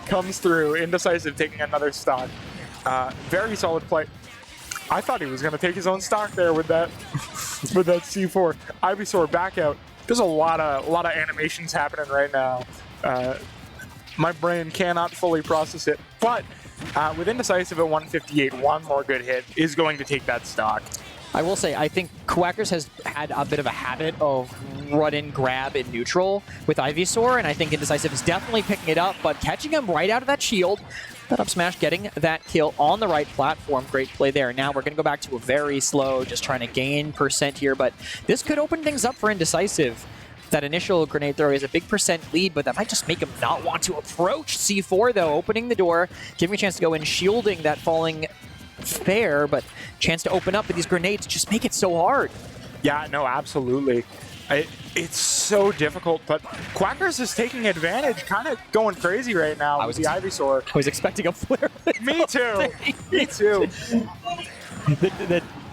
Comes through. Indecisive taking another stock. Very solid play. I thought he was going to take his own stock there with that C4. Ivysaur back out. There's a lot of animations happening right now. My brain cannot fully process it, but with Indecisive at 158, one more good hit is going to take that stock. I will say, I think Quackers has had a bit of a habit of run and grab in neutral with Ivysaur, and I think Indecisive is definitely picking it up, but catching him right out of that shield. That up smash, getting that kill on the right platform. Great play there. Now we're going to go back to a very slow, just trying to gain percent here, but this could open things up for Indecisive. That initial grenade throw is a big percent lead, but that might just make him not want to approach C4, though, opening the door, giving a chance to go in, shielding that falling fair, but chance to open up, but these grenades just make it so hard. Yeah, no, absolutely. It's so difficult, but Quackers is taking advantage, kind of going crazy right now with the Ivysaur. I was expecting a flare. Me too. Me too.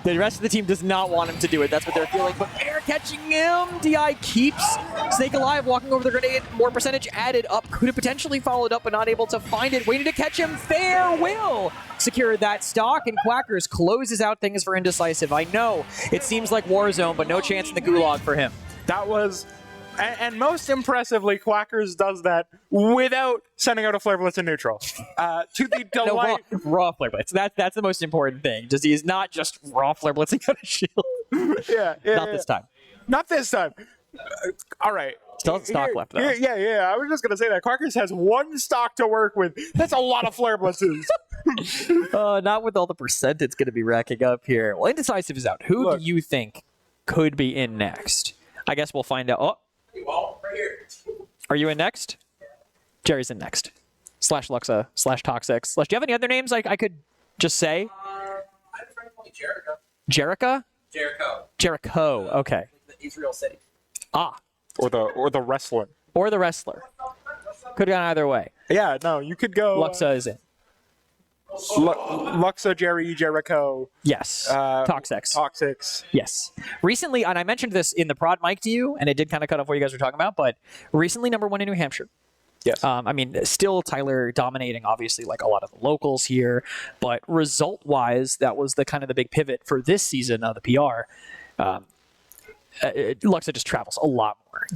The rest of the team does not want him to do it. That's what they're feeling. But air catching him. DI keeps Snake alive, walking over the grenade. More percentage added up. Could have potentially followed up, but not able to find it. Waiting to catch him. Fair will secure that stock, and Quackers closes out things for Indecisive. I know it seems like Warzone, but no chance in the gulag for him. That was, and most impressively, Quackers does that without sending out a Flare Blitz in neutral. To the delight. No, raw Flare Blitz. That's the most important thing. Just he's not just raw Flare Blitzing out of shield. Yeah. Not this time. Not this time. All right. Still has stock left, though. Yeah. I was just going to say that. Quackers has one stock to work with. That's a lot of Flare Blitzes. Not with all the percent it's going to be racking up here. Well, Indecisive is out. Who do you think could be in next? I guess we'll find out. Oh. Well, right here. Are you in next? Jery's in next. /Luxa, /Toxics. Do you have any other names I could just say? I have a friend called Jericho. Jerica? Jericho. Jericho. Okay. Israel City. Ah. Or the wrestler. Or the wrestler. Could have gone either way. Yeah, no, you could go. Luxa is in. Luxa, Jery, Jericho. Yes. Toxics. Toxics. Yes. Recently, and I mentioned this in the prod mic to you, and it did kind of cut off what you guys were talking about, but recently #1 in New Hampshire. Yes. I mean, still Tyler dominating, obviously, like a lot of the locals here, but result-wise, that was the kind of the big pivot for this season of the PR. Luxa just travels a lot more.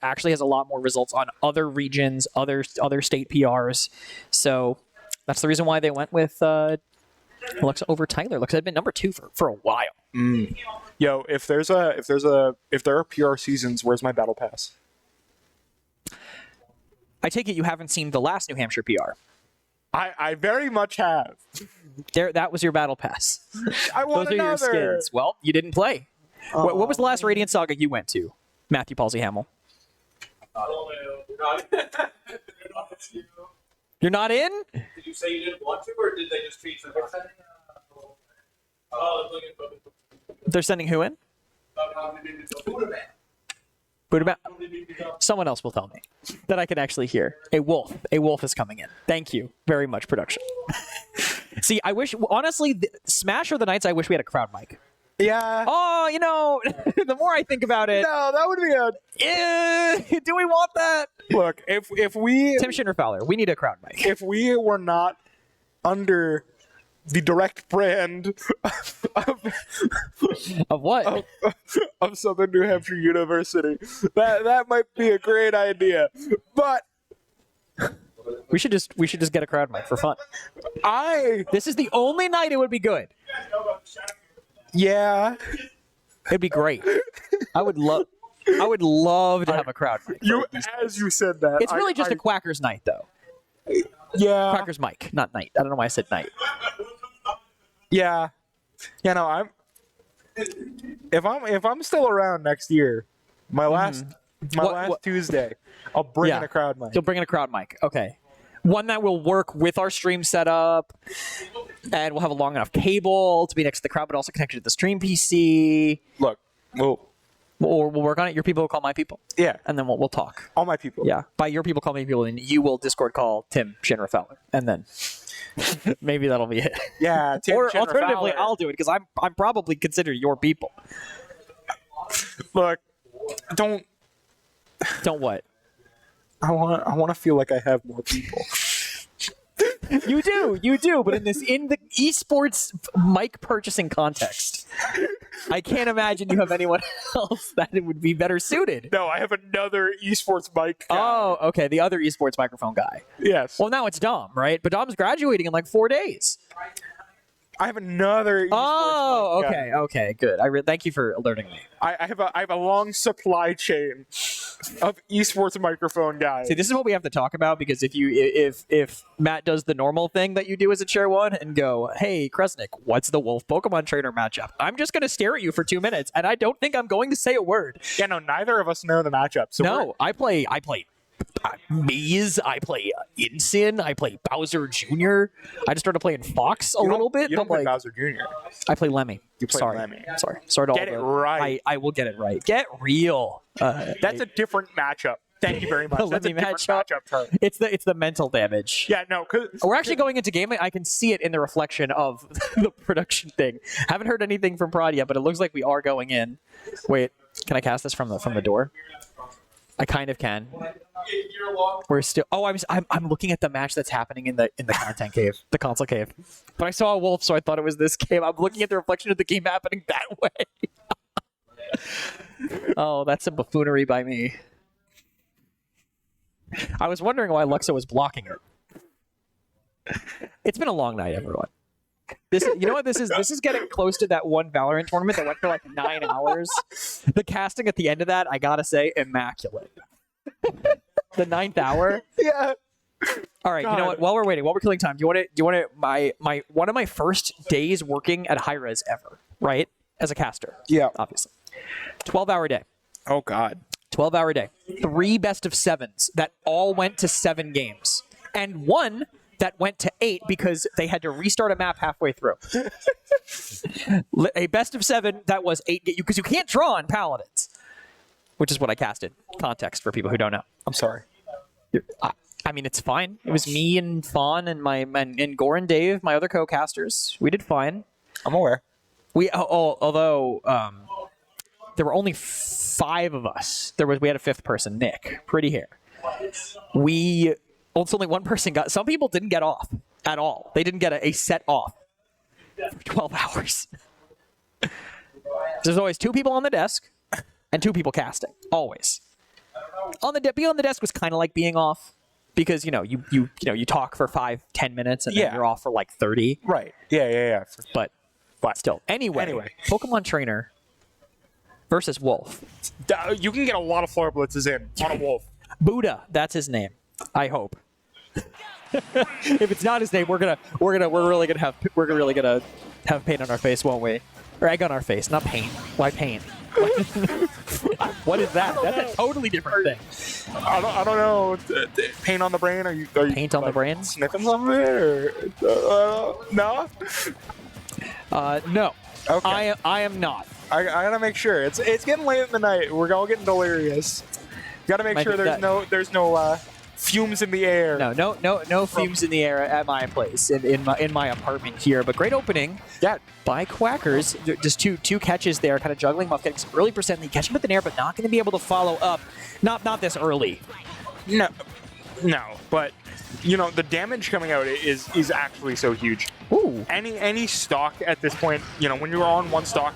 Actually has a lot more results on other regions, other state PRs. So that's the reason why they went with Luxa over Tyler. Luxa had been #2 for a while. Yo, if there are PR seasons, where's my battle pass? I take it you haven't seen the last New Hampshire PR. I very much have. That was your battle pass. I want Those are your skins. Well, you didn't play. What was the last Radiant Saga you went to, Matthew Palsy Hamill? You're not in? Did you say you didn't want to, or did they just tweet for They're sending who in? Buddha. Someone else will tell me that I can actually hear. A wolf. A wolf is coming in. Thank you very much, production. See, I wish, honestly, Smash or the Knights, I wish we had a crowd mic. Yeah. Oh, the more I think about it. No, that would be Do we want that? Look, if we... Tim Schinner-Fowler, we need a crowd mic. If we were not under the direct brand Of what? of Southern New Hampshire University, that might be a great idea. But we should just get a crowd mic for fun. This is the only night it would be good. Yeah. It'd be great. I would love to have a crowd mic. As you said that. It's really just a Quackers night, though. Yeah. Quackers mic, not night. I don't know why I said night. Yeah. Yeah, no, if I'm still around next year, my last Tuesday, I'll bring in a crowd mic. You'll bring in a crowd mic. Okay. One that will work with our stream setup, and we'll have a long enough cable to be next to the crowd, but also connected to the stream PC. Look, we'll work on it. Your people will call my people. Yeah. And then we'll talk. All my people. Yeah. By your people call me people, and you will Discord call Tim Schinner-Fowler. And then maybe that'll be it. Yeah. Tim or Schinner-Fowler. alternatively, I'll do it because I'm probably considered your people. Look, don't what? I want to feel like I have more people. You do, but in the esports mic purchasing context, I can't imagine you have anyone else that it would be better suited. No, I have another esports mic guy. Oh, okay, the other esports microphone guy. Yes. Well, now it's Dom, right? But Dom's graduating in like 4 days. I have another. Oh, esports mic, yeah. okay, good. Thank you for alerting me. I have a long supply chain of esports microphone guys. See, this is what we have to talk about because if Matt does the normal thing that you do as a chair one and go, hey, Kresnik, what's the Wolf Pokemon trainer matchup? I'm just going to stare at you for 2 minutes, and I don't think I'm going to say a word. Yeah, no, neither of us know the matchup. So No, I play Maze, I play Incin, I play Bowser Jr. I just started playing Fox a little bit. You don't but play like, Bowser Jr. I play Lemmy. You play Sorry. Lemmy. Sorry to Get all it the- right. I will get it right. Get real. That's a different matchup. Thank you very much. The That's a Lemmy different matchup. matchup term. It's the mental damage. Yeah, no. We're actually going into game. I can see it in the reflection of the production thing. Haven't heard anything from Prod yet, but it looks like we are going in. Wait, can I cast this from the door? I kind of can. We're still. Oh, I'm looking at the match that's happening in the content cave, the console cave. But I saw a wolf, so I thought it was this game. I'm looking at the reflection of the game happening that way. Oh, that's some buffoonery by me. I was wondering why Luxa was blocking it. It's been a long night, everyone. You know what this is? This is getting close to that one Valorant tournament that went for like 9 hours. The casting at the end of that, I gotta say, immaculate. The 9th hour. Yeah. All right, you know what? While we're waiting, while we're killing time, do you want to my one of my first days working at Hi-Res ever, right? As a caster. Yeah. Obviously. 12-hour day. Oh God. 12-hour day. 3 best of 7s that all went to 7 games. And 1 that went to 8 because they had to restart a map halfway through. A best of 7 that was 8 because you can't draw on Paladins, which is what I casted. Context for people who don't know. I'm sorry. I mean, it's fine. It was me and Fawn and Gore and Dave, my other co-casters. We did fine. I'm aware. Although there were only 5 of us. We had a 5th person, Nick. Pretty hair. Only 1 person got. Some people didn't get off at all. They didn't get a set off for 12 hours. There's always 2 people on the desk and 2 people casting. Always. Being on the desk was kind of like being off because you talk for 5-10 minutes and then you're off for like 30. Right. Yeah. But still. Anyway, Pokemon Trainer versus Wolf. You can get a lot of floor blitzes in on a wolf. Buddha, that's his name. I hope. If it's not his name, we're really gonna have paint on our face, won't we? Or egg on our face, not paint. Why paint? What is that? That's a totally different thing. I don't know. Paint on the brain? Are you Paint on the brain? Sniffing something? Or, no? No. Okay. I am not. I gotta make sure. It's getting late in the night. We're all getting delirious. Gotta make sure there's no fumes in the air. No fumes in the air at my place in my apartment here. But great opening. Yeah. By Quackers, just two catches there, kind of juggling Muff, getting some early percent. He catch him with an air, but not going to be able to follow up. Not this early. No. But the damage coming out is actually so huge. Ooh. Any stock at this point, when you're on 1 stock,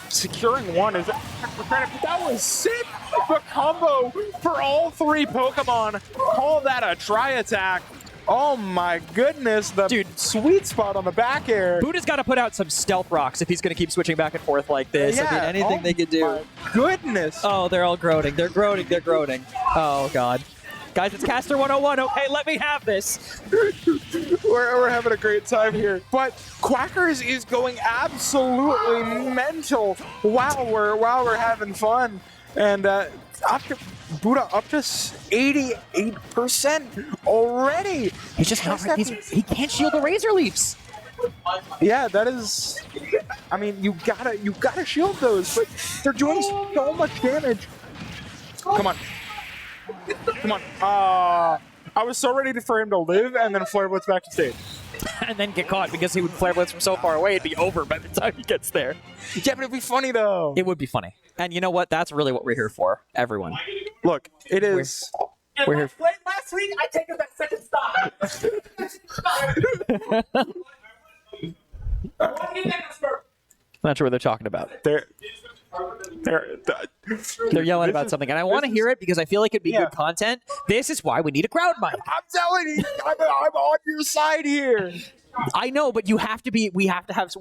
securing 1 is. That was sick. The combo for all 3 Pokemon. Call that a tri-attack. Oh my goodness, dude, sweet spot on the back air. Buddha's got to put out some stealth rocks if he's going to keep switching back and forth like this. Yeah. I mean, anything they could do. My goodness. Oh, they're all groaning. They're groaning. Oh, God. Guys, it's Caster 101. Okay, let me have this. We're having a great time here. But Quackers is going absolutely mental while we're having fun. And Buddha up to 88% already. He's just not right. He can't shield the Razor Leafs. Yeah, that is. I mean, you gotta shield those, but they're doing so much damage. Come on. I was so ready for him to live and then Flare Blitz back to stage. And then get caught because he would Flare Blitz from so far away, it'd be over by the time he gets there. Yeah, but it'd be funny though. It would be funny. And you know what? That's really what we're here for, everyone. Look, it is. We're here. Last week, I take it that second stop. I'm not sure what they're talking about. They're yelling about something, and I want to hear it because I feel like it'd be good content. This is why we need a crowd mic. I'm telling you, I'm on your side here. I know, but you have to be. We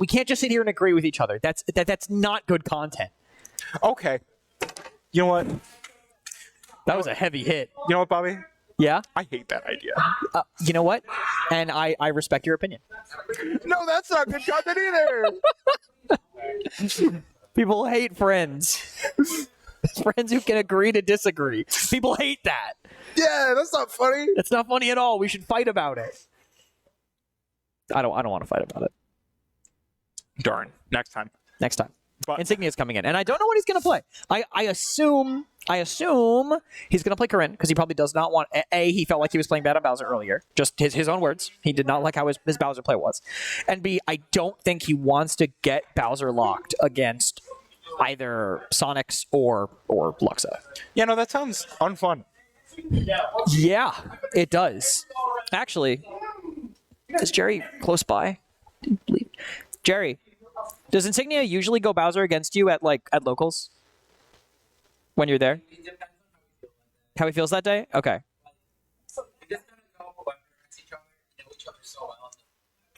can't just sit here and agree with each other. That's not good content. Okay. You know what? That was a heavy hit. You know what, Bobby? Yeah. I hate that idea. You know what? And I respect your opinion. No, that's not good content either. People hate friends. Friends who can agree to disagree. People hate that. Yeah, that's not funny. It's not funny at all. We should fight about it. I don't want to fight about it. Darn. Next time. Next time. But Insignia's coming in, and I don't know what he's going to play. I assume he's going to play Corinne because he probably does not want. He felt like he was playing bad on Bowser earlier. Just his own words. He did not like how his Bowser play was. And B, I don't think he wants to get Bowser locked against either Sonics or Luxa. yeah, no, that sounds unfun. Yeah, it does. Actually, is Jery close by? Jery, does Insignia usually go Bowser against you at locals? When you're there? How he feels that day? Okay.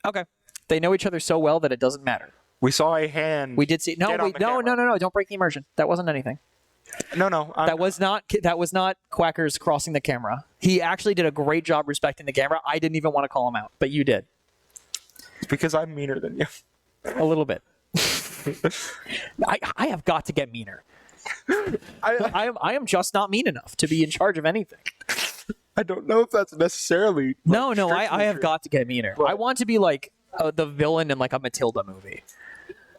Okay. They know each other so well that it doesn't matter. We saw a hand. We did see no. Don't break the immersion. That wasn't anything. No. That was not Quackers crossing the camera. He actually did a great job respecting the camera. I didn't even want to call him out, but you did. It's because I'm meaner than you. A little bit. I have got to get meaner. I am just not mean enough to be in charge of anything. I don't know if that's necessarily. No. I have got to get meaner. I want to be like the villain in like a Matilda movie.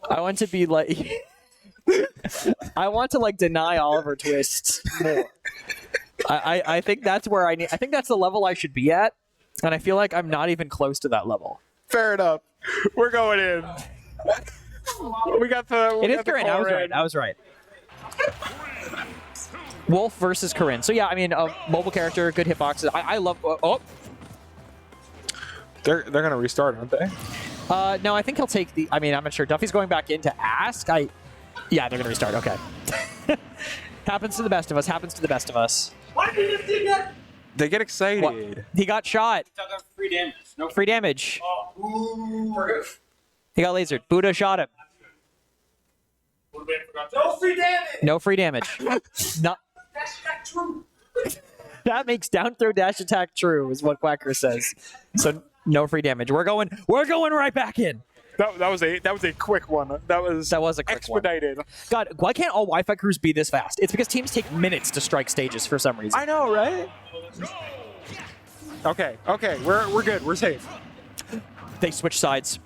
I want to be like. I want to deny Oliver Twist more. I think that's where I need. I think that's the level I should be at, and I feel like I'm not even close to that level. Fair enough. We're going in. We got the. It is Corinne. I was right. Wolf versus Corinne. So yeah, I mean, mobile character, good hitboxes. I love. Oh. They're gonna restart, aren't they? No, I think he'll take the. I mean, I'm not sure. Duffy's going back in to ask. Yeah, they're gonna restart. Okay. Happens to the best of us. Happens to the best of us. Why did you just do that? They get excited. What? He got shot. Got free damage. No Free damage. Ooh. He got lasered. Buddha shot him. No free damage. No free damage. Not. That's not true. That makes down throw dash attack true, is what Quacker says. So no free damage. We're going right back in. That was a quick one. That was a quick expedited. one. God, why can't all Wi-Fi crews be this fast? It's because teams take minutes to strike stages for some reason. I know, right? Okay, we're good. We're safe. They switch sides.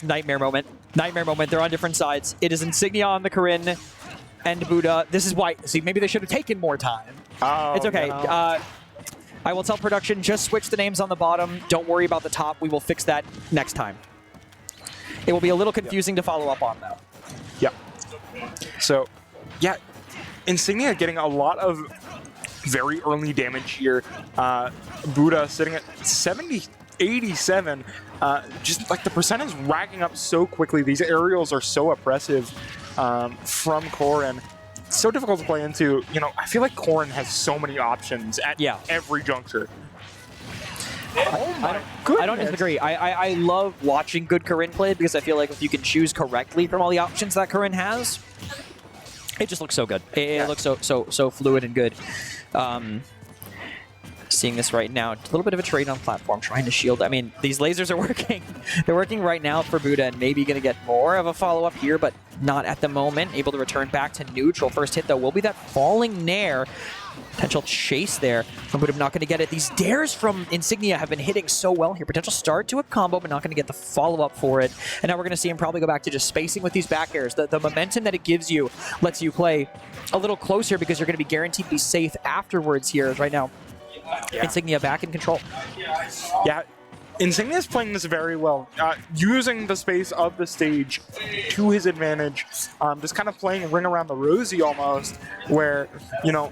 Nightmare moment. They're on different sides. It is Insignia on the Corinne and Buddha. This is why. See, maybe they should have taken more time. Oh, It's okay. no. I will tell production, just switch the names on the bottom. Don't worry about the top. We will fix that next time. It will be a little confusing to follow up on, though. Yeah. So, yeah, Insignia getting a lot of very early damage here. Buddha sitting at 87. Just like the percent is racking up so quickly. These aerials are so oppressive from Corrin. It's so difficult to play into. You know, I feel like Corrin has so many options at every juncture. I don't disagree. I love watching good Corinne play because I feel like if you can choose correctly from all the options that Corinne has, it just looks so good. It looks so fluid and good. Seeing this right now, a little bit of a trade on platform, trying to shield. I mean, these lasers are working. They're working right now for Buddha, and maybe going to get more of a follow-up here, but not at the moment. Able to return back to neutral. First hit, though, will be that falling Nair. Potential chase there from Buddha, not going to get it. These dares from Insignia have been hitting so well here. Potential start to a combo, but not going to get the follow-up for it. And now we're going to see him probably go back to just spacing with these back airs. The momentum that it gives you lets you play a little closer because you're going to be guaranteed to be safe afterwards here right now. Yeah. Insignia back in control. Yeah, Insignia is playing this very well, using the space of the stage to his advantage, just kind of playing ring around the rosy almost, where, you know,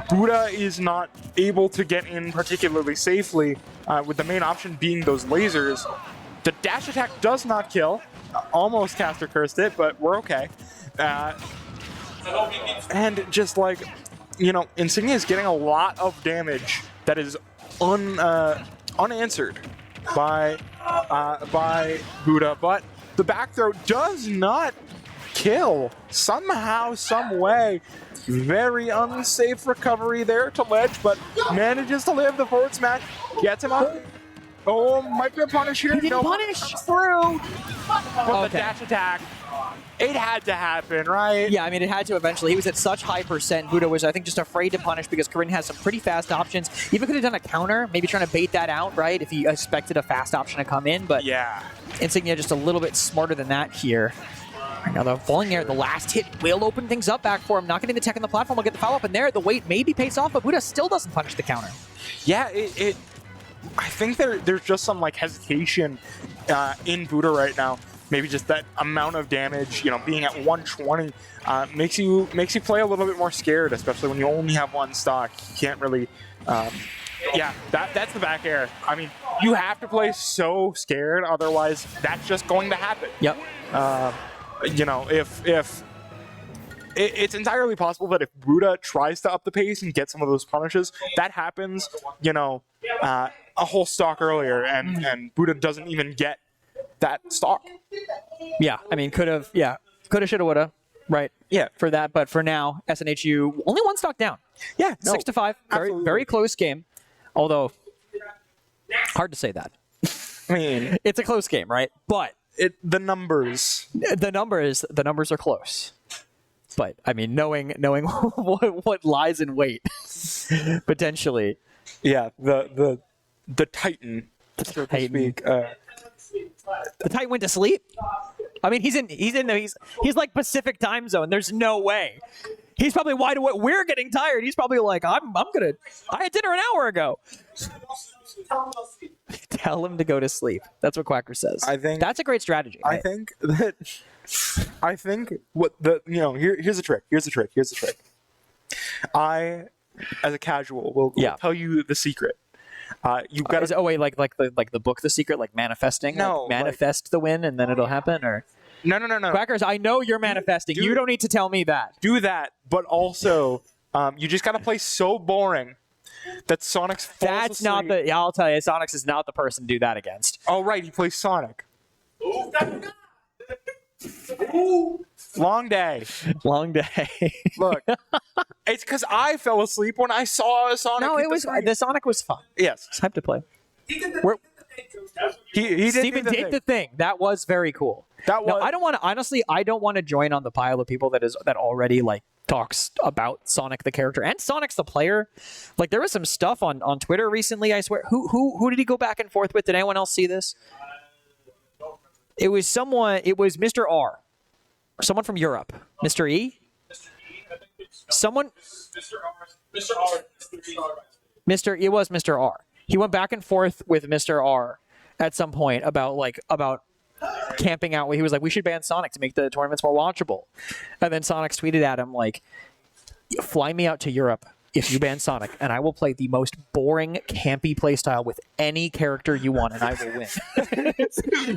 Buddha is not able to get in particularly safely, with the main option being those lasers. The dash attack does not kill. Almost caster cursed it, but we're okay. And just like, you know, Insignia is getting a lot of damage that is unanswered. by Buddha, but the back throw does not kill. Somehow, some way. Very unsafe recovery there to Ledge, but manages to live the forward smash. Gets him up. Oh, might be a punish here. He didn't punish through. But the dash attack, it had to happen, right? Yeah, I mean, it had to eventually. He was at such high percent. Buddha was, I think, just afraid to punish because Corinne has some pretty fast options. Even could have done a counter, maybe trying to bait that out, right? If he expected a fast option to come in, but Yeah. Insignia just a little bit smarter than that here. Now the falling air, the last hit will open things up back for him. Not getting the tech on the platform, will get the follow up in there. The weight maybe pays off, but Buddha still doesn't punish the counter. Yeah, I think there's just some like hesitation in Buddha right now. Maybe just that amount of damage, being at 120 makes you play a little bit more scared, especially when you only have one stock. You can't really. Yeah, that's the back air. I mean, you have to play so scared, otherwise that's just going to happen. Yep. If it's entirely possible that if Buddha tries to up the pace and get some of those punishes, that happens, a whole stock earlier, and Buddha doesn't even get that stock. Yeah, I mean, coulda, shoulda, woulda, right? Yeah. For that, but for now, SNHU only one stock down. Yeah, 6-5, very absolutely. very close game. Although hard to say that. I mean, It's a close game, right? But the numbers. the numbers are close. But I mean, knowing what lies in wait, potentially. Yeah, the Titan, so to Titan. speak. The Titan went to sleep. I mean, he's like Pacific time zone. There's no way. He's probably wide awake. We're getting tired. He's probably like, I had dinner an hour ago. Tell him to go to sleep. That's what Quacker says. I think that's a great strategy. I Right? think what here's the trick. Here's the trick. I, as a casual, will tell you the secret. You've got oh wait, like the book, The Secret, like manifesting. No, like manifest the win and then it'll happen, or no. Quackers. I know you're manifesting. You don't need to tell me that. Do that, but also you just got to play so boring that Sonic's falls That's asleep. not the. Yeah, I'll tell you, Sonics is not the person to do that against. Oh right, he plays Sonic. Long day. Long day. Look, it's because I fell asleep when I saw a Sonic. No, hit it was screen. the Sonic was fun. Yes, It's time to play. he did Steven do the did thing. the thing. That was very cool. That No, was I don't want to. Honestly, I don't want to join on the pile of people that already like talks about Sonic the character and Sonic's the player. Like there was some stuff on Twitter recently. I swear. Who did he go back and forth with? Did anyone else see this? It was someone. It was Mr. R. Someone from Europe. Mr. E. Someone. It was Mr. R. He went back and forth with Mr. R at some point about camping out. He was like, we should ban Sonic to make the tournaments more watchable. And then Sonic's tweeted at him like, fly me out to Europe if you ban Sonic, and I will play the most boring, campy playstyle with any character you want, and I will win.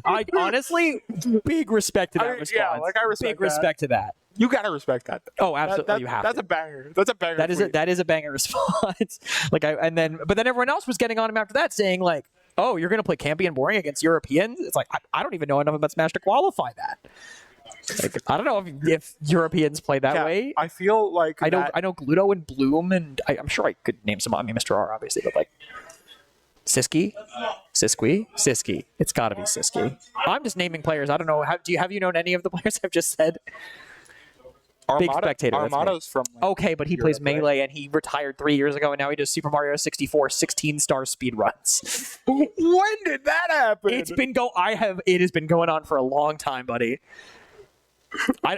I honestly, big respect to that response. Yeah, like I respect big respect to that. You gotta respect that. Oh, absolutely, That- you have That's to. a banger. That's a banger. tweet. That is a banger response. But then everyone else was getting on him after that, saying like, "Oh, you're gonna play campy and boring against Europeans?" It's like I don't even know enough about Smash to qualify that. Like, I don't know if Europeans play that Yeah, way. I feel like I know that- I know Gluto and Bloom, and I'm sure I could name some. I mean, Mr. R, obviously, but like Siski. It's got to be Siski. I'm just naming players. I don't know. Have you known any of the players I've just said? Big spectator, that's me. Armada's from. Okay, but he plays Europe, right? Melee, and he retired 3 years ago, and now he does Super Mario 64 16-star speed runs. When did that happen? It has been going on for a long time, buddy.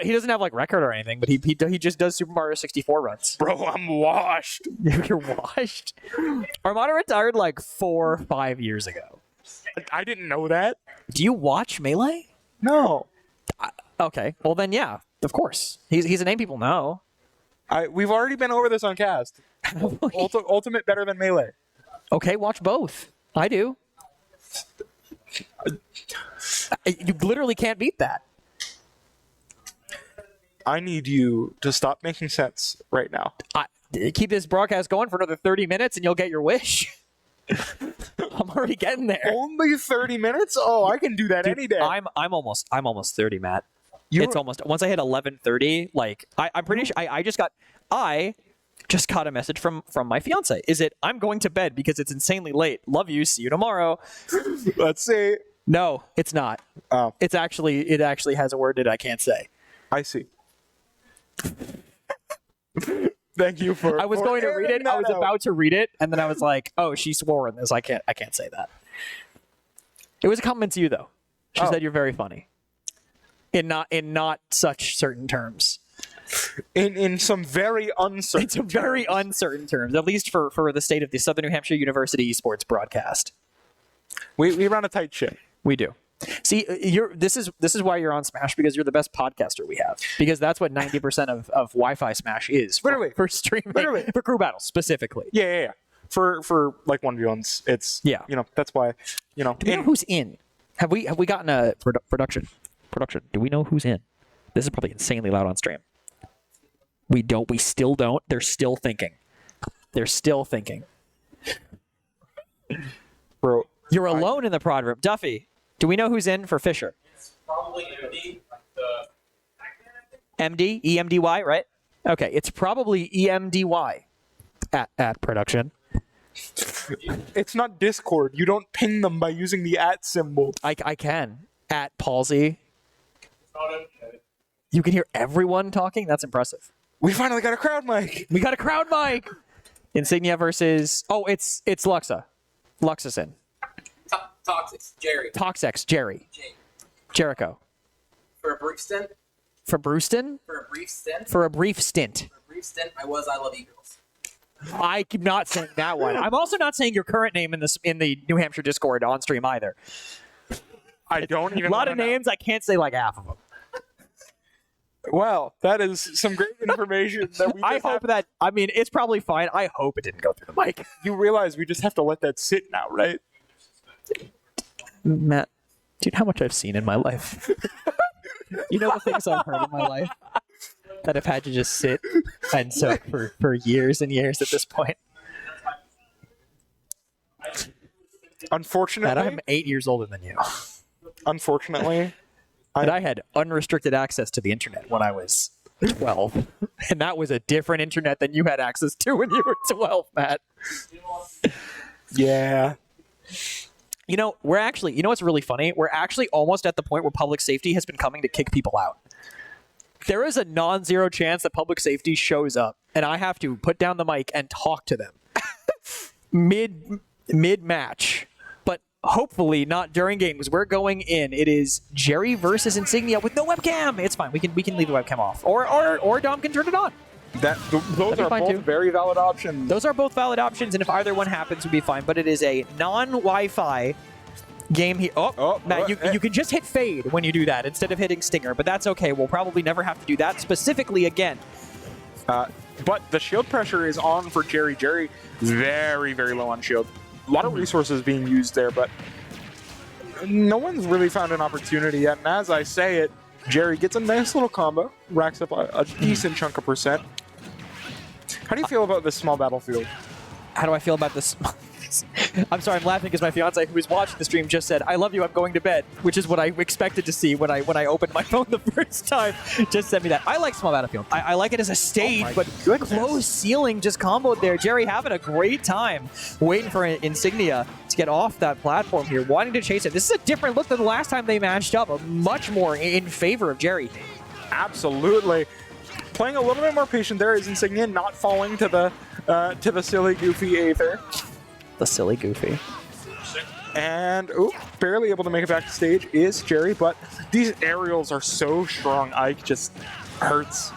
He doesn't have like record or anything, but he just does Super Mario 64 runs. Bro, I'm washed. You're washed. Armada retired like 4 or 5 years ago. I didn't know that. Do you watch Melee? No. Okay, well then yeah, of course. He's a name people know. We've already been over this on cast. Ultimate better than Melee. Okay, watch both. I do. You literally can't beat that. I need you to stop making sense right now. Keep this broadcast going for another 30 minutes and you'll get your wish. I'm already getting there. Only 30 minutes? Oh, I can do that Dude, any day. I'm almost 30, Matt. You- It's almost once I hit 11:30. Like I'm pretty sure I just got a message from my fiance. Is it I'm going to bed because it's insanely late. Love you. See you tomorrow. Let's see. No, it's not. Oh, It actually has a word that I can't say. I see. Thank you for. I was for going to read airing it. I that was out. about to read it, and then I was like, "Oh, she swore in this. I can't say that." It was a compliment to you, though. She Oh. said you're very funny. In not such certain terms. In some very uncertain. It's a very uncertain terms, at least for the state of the Southern New Hampshire University esports broadcast. We run a tight ship. We do. See, this is why you're on Smash, because you're the best podcaster we have. Because that's what 90% of Wi-Fi Smash is for streaming, for crew battles specifically. Yeah. For like 1v1s, it's Yeah. that's why Do we know who's in? Have we gotten a production? Do we know who's in? This is probably insanely loud on stream. We don't. We still don't. They're still thinking. bro. You're alone in the prod room. Duffy, do we know who's in for Fisher? Probably MD. The MD? EMDY, right? Okay, it's probably EMDY at production. It's not Discord. You don't ping them by using the @ symbol. I can. At Palsy. not okay. You can hear everyone talking? That's impressive. We finally got a crowd mic. We got a crowd mic! Insignia versus... Oh, it's Luxa. Luxa's in. Toxics, Jery. Toxex, Jery. Jake. Jericho. For a brief stint, For Brewston? for a brief stint, For a brief stint. I was I Love Eagles. I keep not saying that one. I'm also not saying your current name in the New Hampshire Discord on stream either. I don't even. A lot of wanna know. names, I can't say like half of them. Well, that is some great information that we. I just hope have- that, I mean, it's probably fine. I hope it didn't go through the mic. you realize we just have to let that sit now, right? Matt, do you know how much I've seen in my life? You know the things I've heard in my life that I've had to just sit and soak for years and years at this point. Unfortunately, Matt, I'm 8 years older than you. unfortunately, And I had unrestricted access to the internet when I was 12. And that was a different internet than you had access to when you were 12, Matt. yeah. You know, you know what's really funny? We're actually almost at the point where public safety has been coming to kick people out. There is a non-zero chance that public safety shows up and I have to put down the mic and talk to them mid-match. But hopefully not during games. We're going in. It is Jery versus Insignia with no webcam. It's fine. We can leave the webcam off. Or Dom can turn it on. Those be are fine, both too. very valid options. Those are both valid options, and if either one happens, we'd be fine. But it is a non-Wi-Fi game here. Matt, you can just hit fade when you do that instead of hitting stinger, but that's okay. We'll probably never have to do that specifically again. But the shield pressure is on for Jery. Jery, very, very low on shield. A lot of resources being used there, but no one's really found an opportunity yet. And as I say it, Jery gets a nice little combo, racks up a decent chunk of percent. How do you feel about this small battlefield? How do I feel about this? I'm sorry, I'm laughing because my fiance, who was watching the stream, just said, "I love you, I'm going to bed," which is what I expected to see when I opened my phone the first time. Just sent me that. I like small battlefield. I like it as a stage, but closed ceiling just comboed there. Jery having a great time waiting for Insignia to get off that platform here, wanting to chase it. This is a different look than the last time they matched up, much more in favor of Jery. Absolutely. Playing a little bit more patient there is Insignia, not falling to the silly, goofy Aether. The silly goofy. And barely able to make it back to stage is Jery, but these aerials are so strong. Ike just hurts.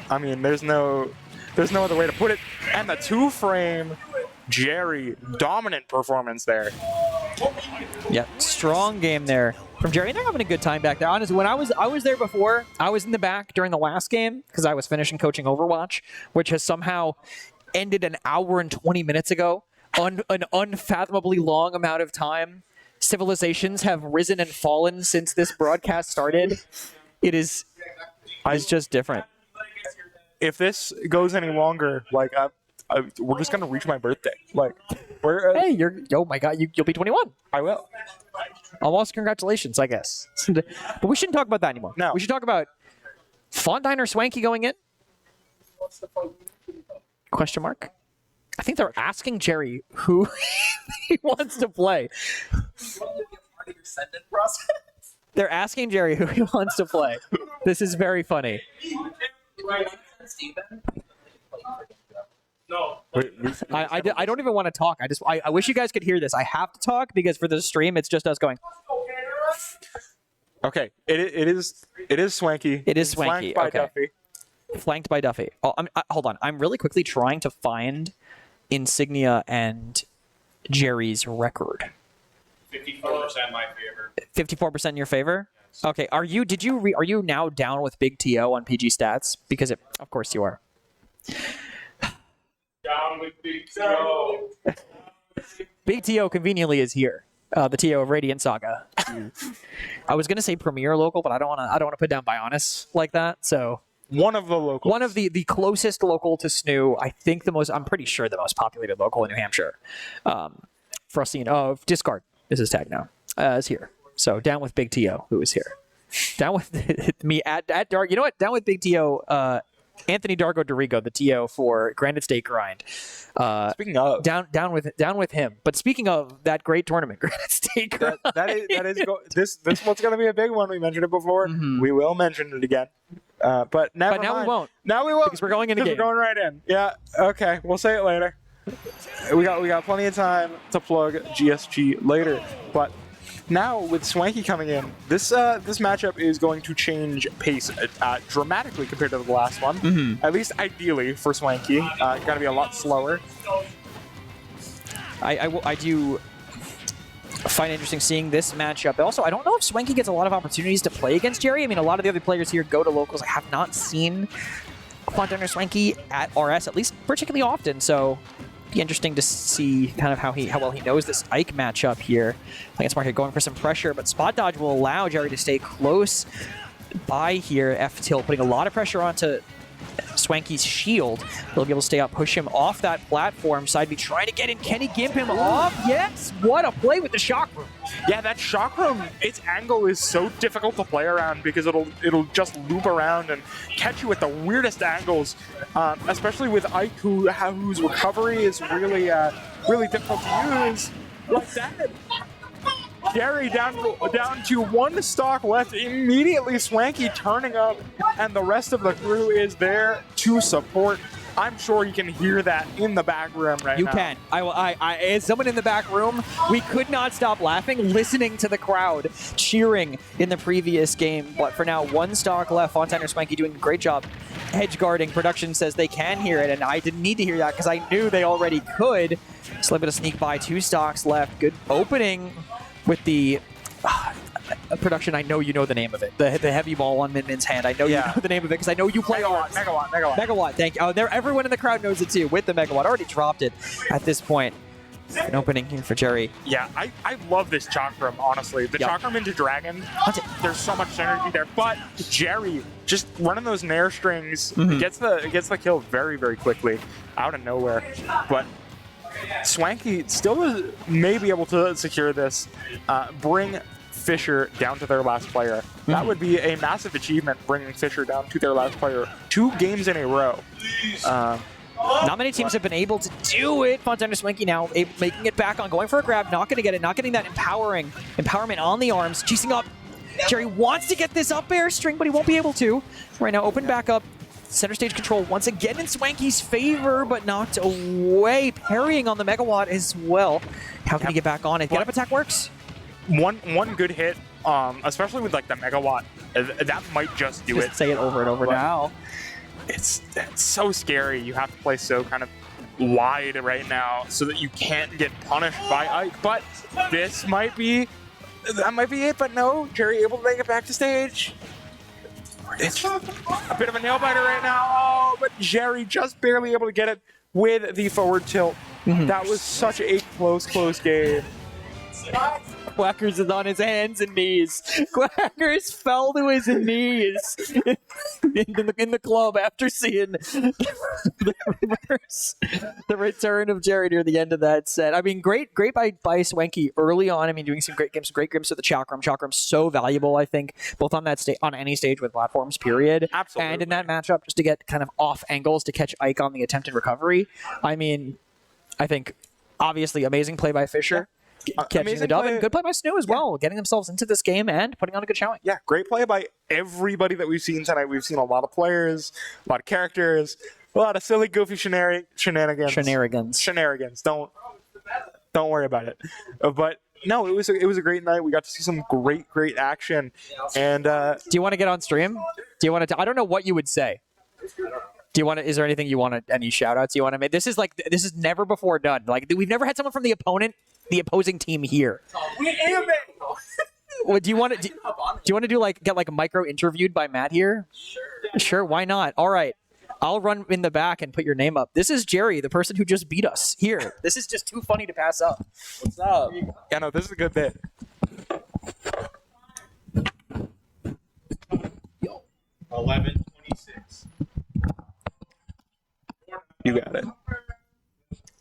I mean, there's no other way to put it. And the 2-frame Jery, dominant performance there. Yeah, strong game there from Jery. And they're having a good time back there. Honestly, when I was there before, I was in the back during the last game because I was finishing coaching Overwatch, which has somehow ended an hour and 20 minutes ago. An unfathomably long amount of time. Civilizations have risen and fallen since this broadcast started. It's just different. If this goes any longer, like we're just gonna reach my birthday. Like Hey, oh my God, you'll be 21. I will. Almost congratulations, I guess. But we shouldn't talk about that anymore. No. We should talk about Fontaine or Swanky going in? Question mark. I think they're asking Jery who he wants to play. They're asking Jery who he wants to play. This is very funny. No. I don't even want to talk. I wish you guys could hear this. I have to talk because for the stream, it's just us going. Okay, it is Swanky. It is Swanky. Flanked by Okay. Duffy. Flanked by Duffy. Oh, hold on. I'm really quickly trying to find Insignia and Jery's record. 54% my favor. 54% in your favor? Okay. Are you now down with Big TO on PG stats? Because of course you are. Down with Big Joe. Big TO conveniently is here. The TO of Radiant Saga. I was gonna say Premier local, but I don't wanna put down Bionis like that. So One of the locals. one of the closest local to SNHU. I think I'm pretty sure the most populated local in New Hampshire. Frostine of Discard is his tag now. Is here. So down with Big TO, who is here. Down with me at Dark. You know what? Down with Big TO. Anthony Dargo Dorigo, the TO for Granite State Grind. Speaking of, Down with him. But speaking of that great tournament, Granite State Grind. this one's gonna be a big one. We mentioned it before. Mm-hmm. We will mention it again. But now we won't. Now we won't Because we're going in the because game. We're going right in. Yeah. Okay. We'll say it later. We got plenty of time to plug GSG later. But now with Swanky coming in, this matchup is going to change pace dramatically compared to the last one. Mm-hmm. At least ideally for Swanky, got to be a lot slower. I do find it interesting seeing this matchup. Also, I don't know if Swanky gets a lot of opportunities to play against Jery. I mean, a lot of the other players here go to locals. I have not seen Fontaine or Swanky at RS, at least particularly often. So be interesting to see kind of how well he knows this Ike matchup here. I think it's Market going for some pressure, but Spot Dodge will allow Jery to stay close by here. F-Till putting a lot of pressure onto Swanky's shield. He'll be able to stay up, push him off that platform. Side B trying to get in. Can he gimp him off? Yes! What a play with the shock room. Yeah, that shock room, its angle is so difficult to play around because it'll just loop around and catch you at the weirdest angles, especially with Ike, whose recovery is really difficult to use. Like that. Jery down to one stock left. Immediately Swanky turning up, and the rest of the crew is there to support. I'm sure you can hear that in the back room right now. You can. I as someone in the back room, we could not stop laughing, listening to the crowd cheering in the previous game. But for now, one stock left. Fontaine or Swanky doing a great job hedge guarding. Production says they can hear it, and I didn't need to hear that because I knew they already could. Still able to sneak by. 2 stocks left. Good opening with the production. I know you know the name of it. The heavy ball on Min Min's hand. I know you know the name of it because I know you play Megawatt. Thank you. Oh, everyone in the crowd knows it too. With the Megawatt, already dropped it at this point. An opening here for Jery. Yeah, I love this Chakram, honestly. The Chakram into Dragon, there's so much synergy there. But Jery just running those Nair strings gets the kill very, very quickly out of nowhere. But Swanky still may be able to secure this, bring Fisher down to their last player. That would be a massive achievement, bringing Fisher down to their last player 2 games in a row. Not many teams have been able to do it. Fontaine or Swanky now making it back on, going for a grab, not going to get it, not getting that empowerment on the arms, chasing up. Jery wants to get this up air string, but he won't be able to. Right now, open back up. Center stage control once again in Swanky's favor, but knocked away. Parrying on the Megawatt as well. How can he get back on it? Get up attack works. One good hit, especially with like the Megawatt, that might just do it. Say it over and over now. It's so scary. You have to play so kind of wide right now so that you can't get punished by Ike. But that might be it. But no, Jery able to make it back to stage. It's a bit of a nail biter right now. Oh, but Jery just barely able to get it with the forward tilt. That was such a close game. Quackers is on his hands and knees. Quackers fell to his knees. in the club after seeing the return of Jery near the end of that set. I mean, great by Swanky early on. I mean, doing some great games with the Chakram. Chakram's so valuable, I think, both on that on any stage with platforms, period. Absolutely. And in that matchup, just to get kind of off angles to catch Ike on the attempted recovery. I mean, I think obviously amazing play by Fisher. Catching Amazing the dub, play. and good play by SNHU as well, getting themselves into this game and putting on a good showing. Yeah, great play by everybody that we've seen tonight. We've seen a lot of players, a lot of characters, a lot of silly, goofy shenanigans. Shenanigans. Don't worry about it. But no, it was a great night. We got to see some great action. And Do you want to get on stream? Do you want to? I don't know what you would say. Do you want to? Is there anything you want to? Any shout outs you want to make? This is never before done. Like we've never had someone from the opposing team here. Well, do you want to? Do you want to get micro interviewed by Matt here? Sure. Why not? All right. I'll run in the back and put your name up. This is Jery, the person who just beat us here. This is just too funny to pass up. What's up? yeah, no, this is a good bit. 11:26. You got it.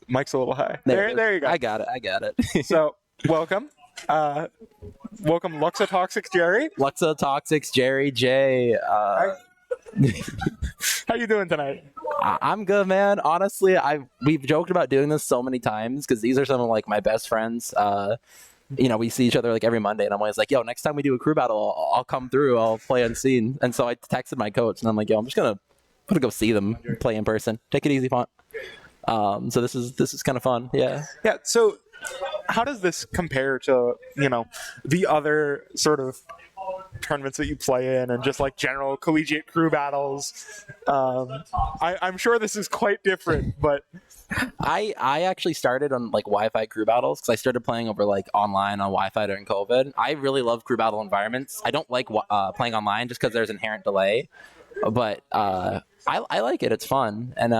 Mike's a little high. There you go. I got it. So, welcome. Welcome, Luxa Toxics, Jery. Luxa Toxics, Jery, Jay. How you doing tonight? I'm good, man. Honestly, we've joked about doing this so many times because these are some of like my best friends. We see each other like every Monday, and I'm always like, "Yo, next time we do a crew battle, I'll come through. I'll play unseen." And so I texted my coach, and I'm like, "Yo, I'm gonna go see them play in person. Take it easy, Font." So this is kind of fun. Yeah. Yeah. So, how does this compare to the other sort of tournaments that you play in and just like general collegiate crew battles? I'm sure this is quite different, but I actually started on like Wi-Fi crew battles because I started playing over like online on Wi-Fi during COVID. I really love crew battle environments. I don't like playing online just because there's inherent delay, but I like it. It's fun, and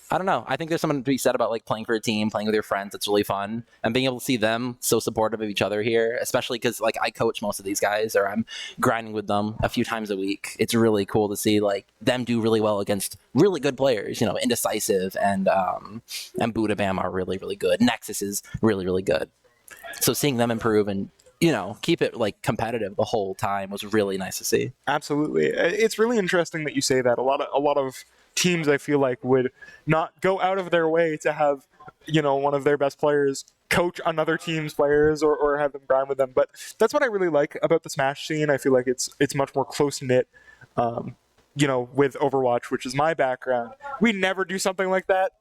I don't know. I think there's something to be said about like playing for a team, playing with your friends. It's really fun, and being able to see them so supportive of each other here, especially because like I coach most of these guys, or I'm grinding with them a few times a week. It's really cool to see like them do really well against really good players. Indecisive and Budabam are really good. Nexus is really good. So seeing them improve and keep it like competitive the whole time was really nice to see. absolutely, it's really interesting that you say that. A lot of teams I feel like would not go out of their way to have one of their best players coach another team's players or have them grind with them. But that's what I really like about the Smash scene. I feel like it's much more close knit. With Overwatch, which is my background, we never do something like that.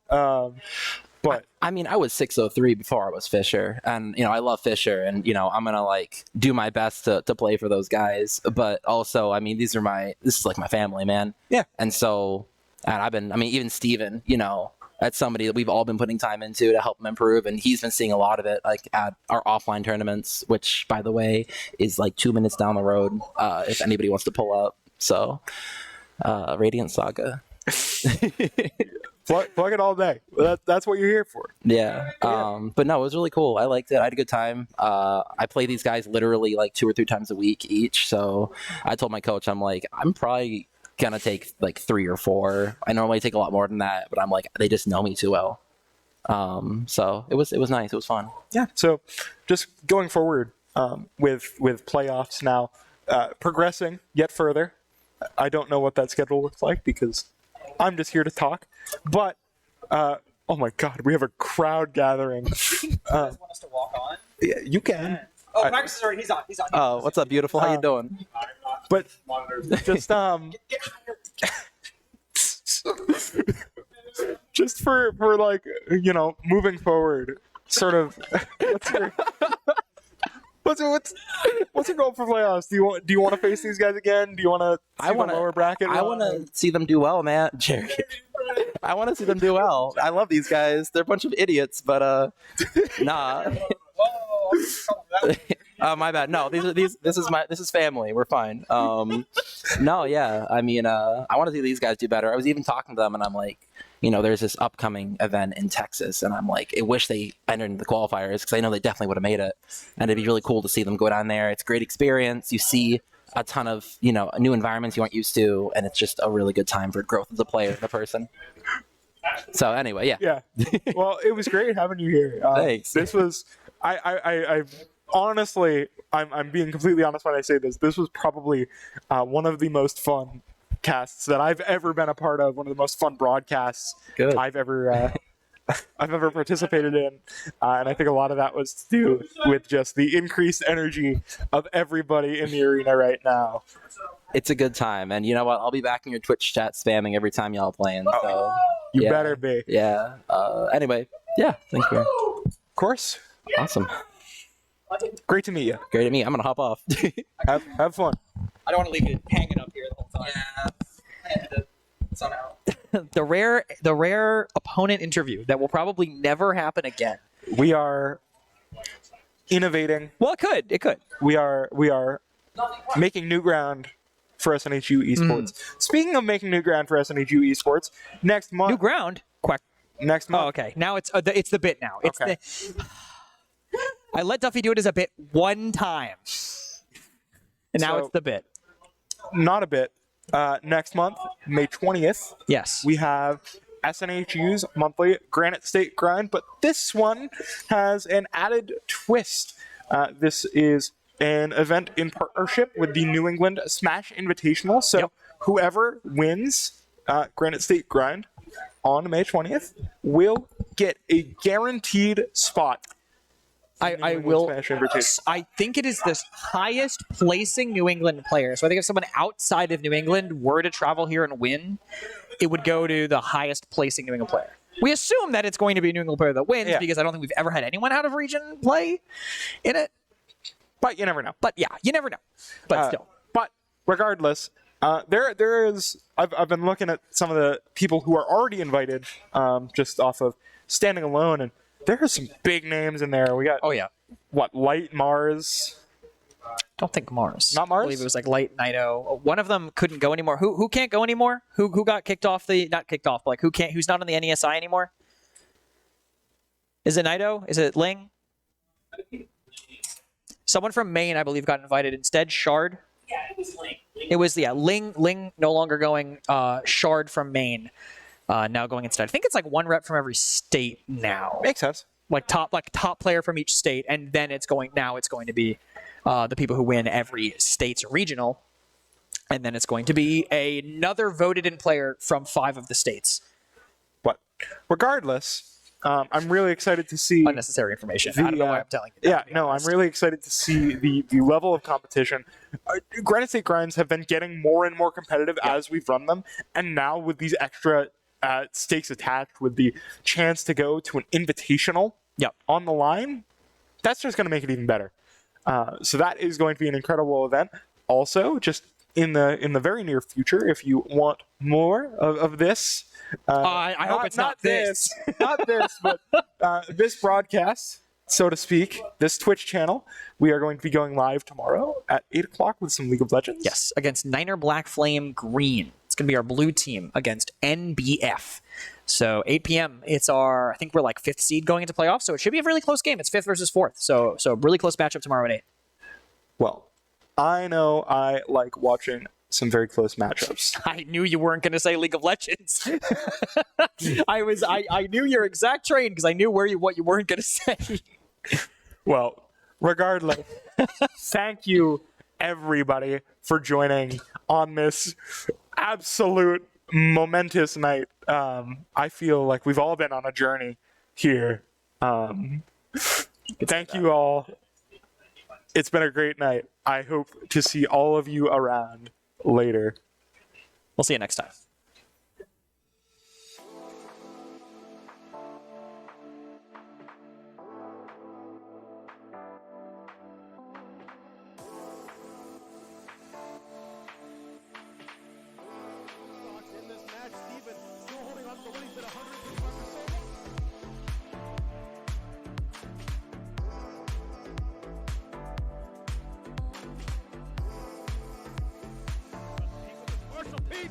But I mean, I was 603 before I was Fisher, and I love Fisher, and I'm gonna like do my best to play for those guys. But also, I mean, this is like my family, man. Yeah. And so, even Steven, that's somebody that we've all been putting time into to help him improve, and he's been seeing a lot of it like at our offline tournaments, which by the way is like 2 minutes down the road if anybody wants to pull up. So, Radiant Saga. plug it all day. That's what you're here for. Yeah. But no, it was really cool. I liked it. I had a good time. I play these guys literally like 2 or 3 times a week each. So I told my coach, I'm like, I'm probably gonna take like 3 or 4. I normally take a lot more than that, but I'm like, they just know me too well. So it was nice. It was fun. Yeah. So just going forward with playoffs now, progressing yet further. I don't know what that schedule looks like because I'm just here to talk. But oh my God, we have a crowd gathering. You guys want us to walk on? Yeah, you can. Oh, Max is already. He's on. Oh, what's up, beautiful? How you doing? But just just for like moving forward, sort of. What's your goal for playoffs? Do you want to face these guys again? Do you want to see the lower bracket? I want to see them do well, man. Jery. I want to see them do well. I love these guys. They're a bunch of idiots, but nah. My bad. No, this is family. We're fine. No, yeah. I mean, I want to see these guys do better. I was even talking to them, and I'm like, there's this upcoming event in Texas, and I'm like, I wish they entered into the qualifiers because I know they definitely would have made it, and it'd be really cool to see them go down there. It's a great experience. You see a ton of new environments you aren't used to, and it's just a really good time for growth as a player and a person. So anyway, yeah. Yeah. Well, it was great having you here. Thanks. This was, I honestly, I'm being completely honest when I say this. This was probably one of the most fun casts that I've ever been a part of. One of the most fun broadcasts Good. I've ever participated in, and I think a lot of that was to do with just the increased energy of everybody in the arena right now. It's a good time, and you know what? I'll be back in your Twitch chat spamming every time y'all playing. So You yeah. better be. Yeah. Anyway, yeah. Thank you. Of course. Awesome. Great to meet you. Great to meet. I'm gonna hop off. Have fun. I don't want to leave it hanging up here the whole time. Yeah. I had to somehow. The rare opponent interview that will probably never happen again. We are innovating. Well, it could. We are making new ground for SNHU esports. Speaking of making new ground for SNHU esports, next month. New ground. Quack. Next month. Oh, okay. Now it's the bit now. It's Okay. I let Duffy do it as a bit one time, and now So- it's the bit. Not a bit. Next month, May 20th, Yes. we have SNHU's monthly Granite State Grind, but this one has an added twist. This is an event in partnership with the New England Smash Invitational. So Yep. whoever wins Granite State Grind on May 20th will get a guaranteed spot. I New England will. Smash Invitational. I think it is the highest placing New England player. So I think if someone outside of New England were to travel here and win, it would go to the highest placing New England player. We assume that it's going to be a New England player that wins Yeah. because I don't think we've ever had anyone out of region play in it. But you never know. But yeah, you never know. But still. But regardless, there is. I've been looking at some of the people who are already invited, just off of standing alone, and there are some big names in there. We got Oh yeah. Light Mars. Don't think Mars. Not Mars? I believe it was like Light Nido. One of them couldn't go anymore. Who can't go anymore? Who got kicked off the not kicked off, but like who's not on the NESI anymore? Is it Nido? Is it Ling? Someone from Maine, I believe, got invited instead. Shard. Yeah, it was Link. It was Ling no longer going. Shard from Maine, now going instead. I think it's like one rep from every state now. Makes sense. Like top player from each state, and then it's going to be the people who win every state's regional, and then it's going to be another voted in player from 5 of the states. But regardless, I'm really excited to see. Unnecessary information. I don't know why I'm telling you. that, Yeah, to be no, I'm honest. really excited to see the level of competition. Granite State Grinds have been getting more and more competitive as we've run them, and now with these extra stakes attached, with the chance to go to an invitational Yep. on the line, that's just going to make it even better. So that is going to be an incredible event. Also, just in the very near future, if you want more of this, I hope it's not this. not this, but this broadcast, so to speak, this Twitch channel, we are going to be going live tomorrow at 8 o'clock with some League of Legends. Yes, against Niner Black Flame Green. It's going to be our blue team against NBF. So 8 p.m. It's I think we're like 5th seed going into playoffs, so it should be a really close game. It's 5th versus 4th. So really close matchup tomorrow at 8. Well, I know I like watching some very close matchups. I knew you weren't going to say League of Legends. I knew your exact train because I knew what you weren't going to say. Well, regardless, thank you everybody for joining on this absolute momentous night. I feel like we've all been on a journey here. Thank you all. It's been a great night. I hope to see all of you around later. We'll see you next time. In this match, Steven still holding on to the lead at 100%. Marshall Pete